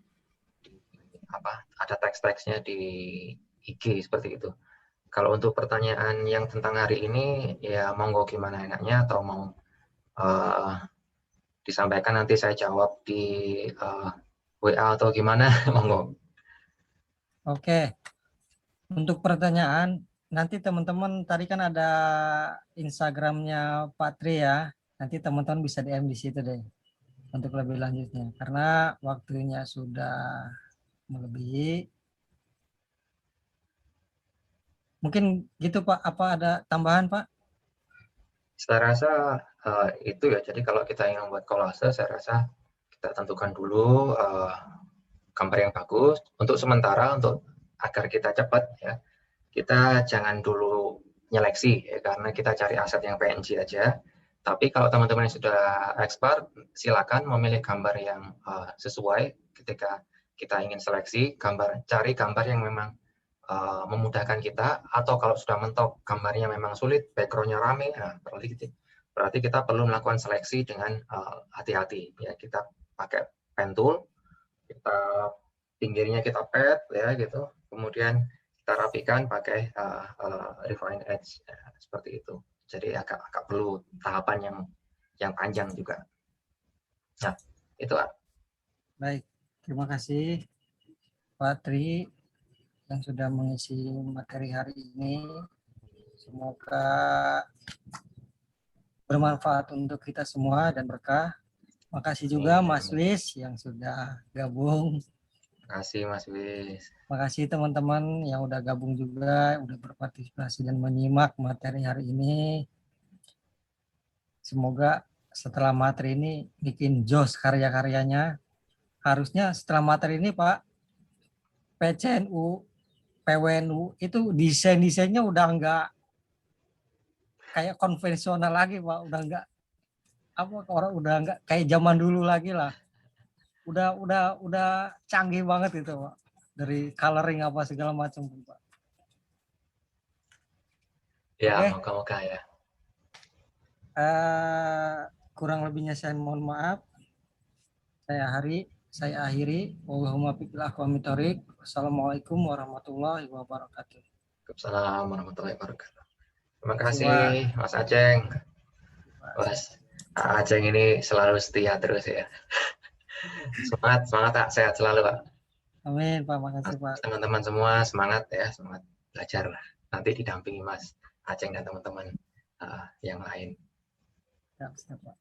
ada teks-teksnya di IG seperti itu. Kalau untuk pertanyaan yang tentang hari ini, ya monggo gimana enaknya, atau mau disampaikan nanti saya jawab di WA atau gimana, monggo. Oke. Untuk pertanyaan, nanti teman-teman tadi kan ada Instagramnya Pak Tri ya. Nanti teman-teman bisa DM di situ deh untuk lebih lanjutnya. Karena waktunya sudah melebihi. Mungkin gitu Pak, apa ada tambahan Pak? Saya rasa itu ya. Jadi kalau kita ingin membuat kolase, saya rasa kita tentukan dulu gambar yang bagus. Untuk sementara, agar kita cepat ya, kita jangan dulu nyeleksi ya, karena kita cari aset yang PNG aja. Tapi kalau teman-teman yang sudah expert, silakan memilih gambar yang sesuai. Ketika kita ingin seleksi cari gambar yang memang memudahkan kita, atau kalau sudah mentok gambarnya memang sulit, backgroundnya rame, nah berarti kita perlu melakukan seleksi dengan hati-hati ya. Kita pakai pen tool, kita pinggirnya kita pad ya gitu, kemudian kita rapikan pakai refine edge ya, seperti itu. Jadi agak perlu tahapan yang panjang juga. Nah, itu. Baik, terima kasih Pak Tri yang sudah mengisi materi hari ini. Semoga bermanfaat untuk kita semua dan berkah. Makasih juga Mas Wis yang sudah gabung. Makasih Mas Wis. Makasih teman-teman yang udah gabung juga, udah berpartisipasi dan menyimak materi hari ini. Semoga setelah materi ini bikin jos karya-karyanya. Harusnya setelah materi ini Pak, PCNU, PWNU itu desain-desainnya udah enggak kayak konvensional lagi Pak, udah enggak orang udah enggak kayak zaman dulu lagi lah. Udah canggih banget itu Pak. Dari coloring apa segala macam Pak. Ya, Oke. moga-moga ya. Kurang lebihnya saya mohon maaf. Saya akhiri. Wassalamualaikum warahmatullahi wabarakatuh. Waalaikumsalam warahmatullahi wabarakatuh. Terima kasih Mas Aceng. Mas Aceng ini selalu setia terus ya. Semangat Pak. Sehat selalu Pak. Amin Pak, makasih Pak. Teman-teman semua semangat ya, semangat belajar. Nanti didampingi Mas Aceng dan teman-teman yang lain. Siap, Pak.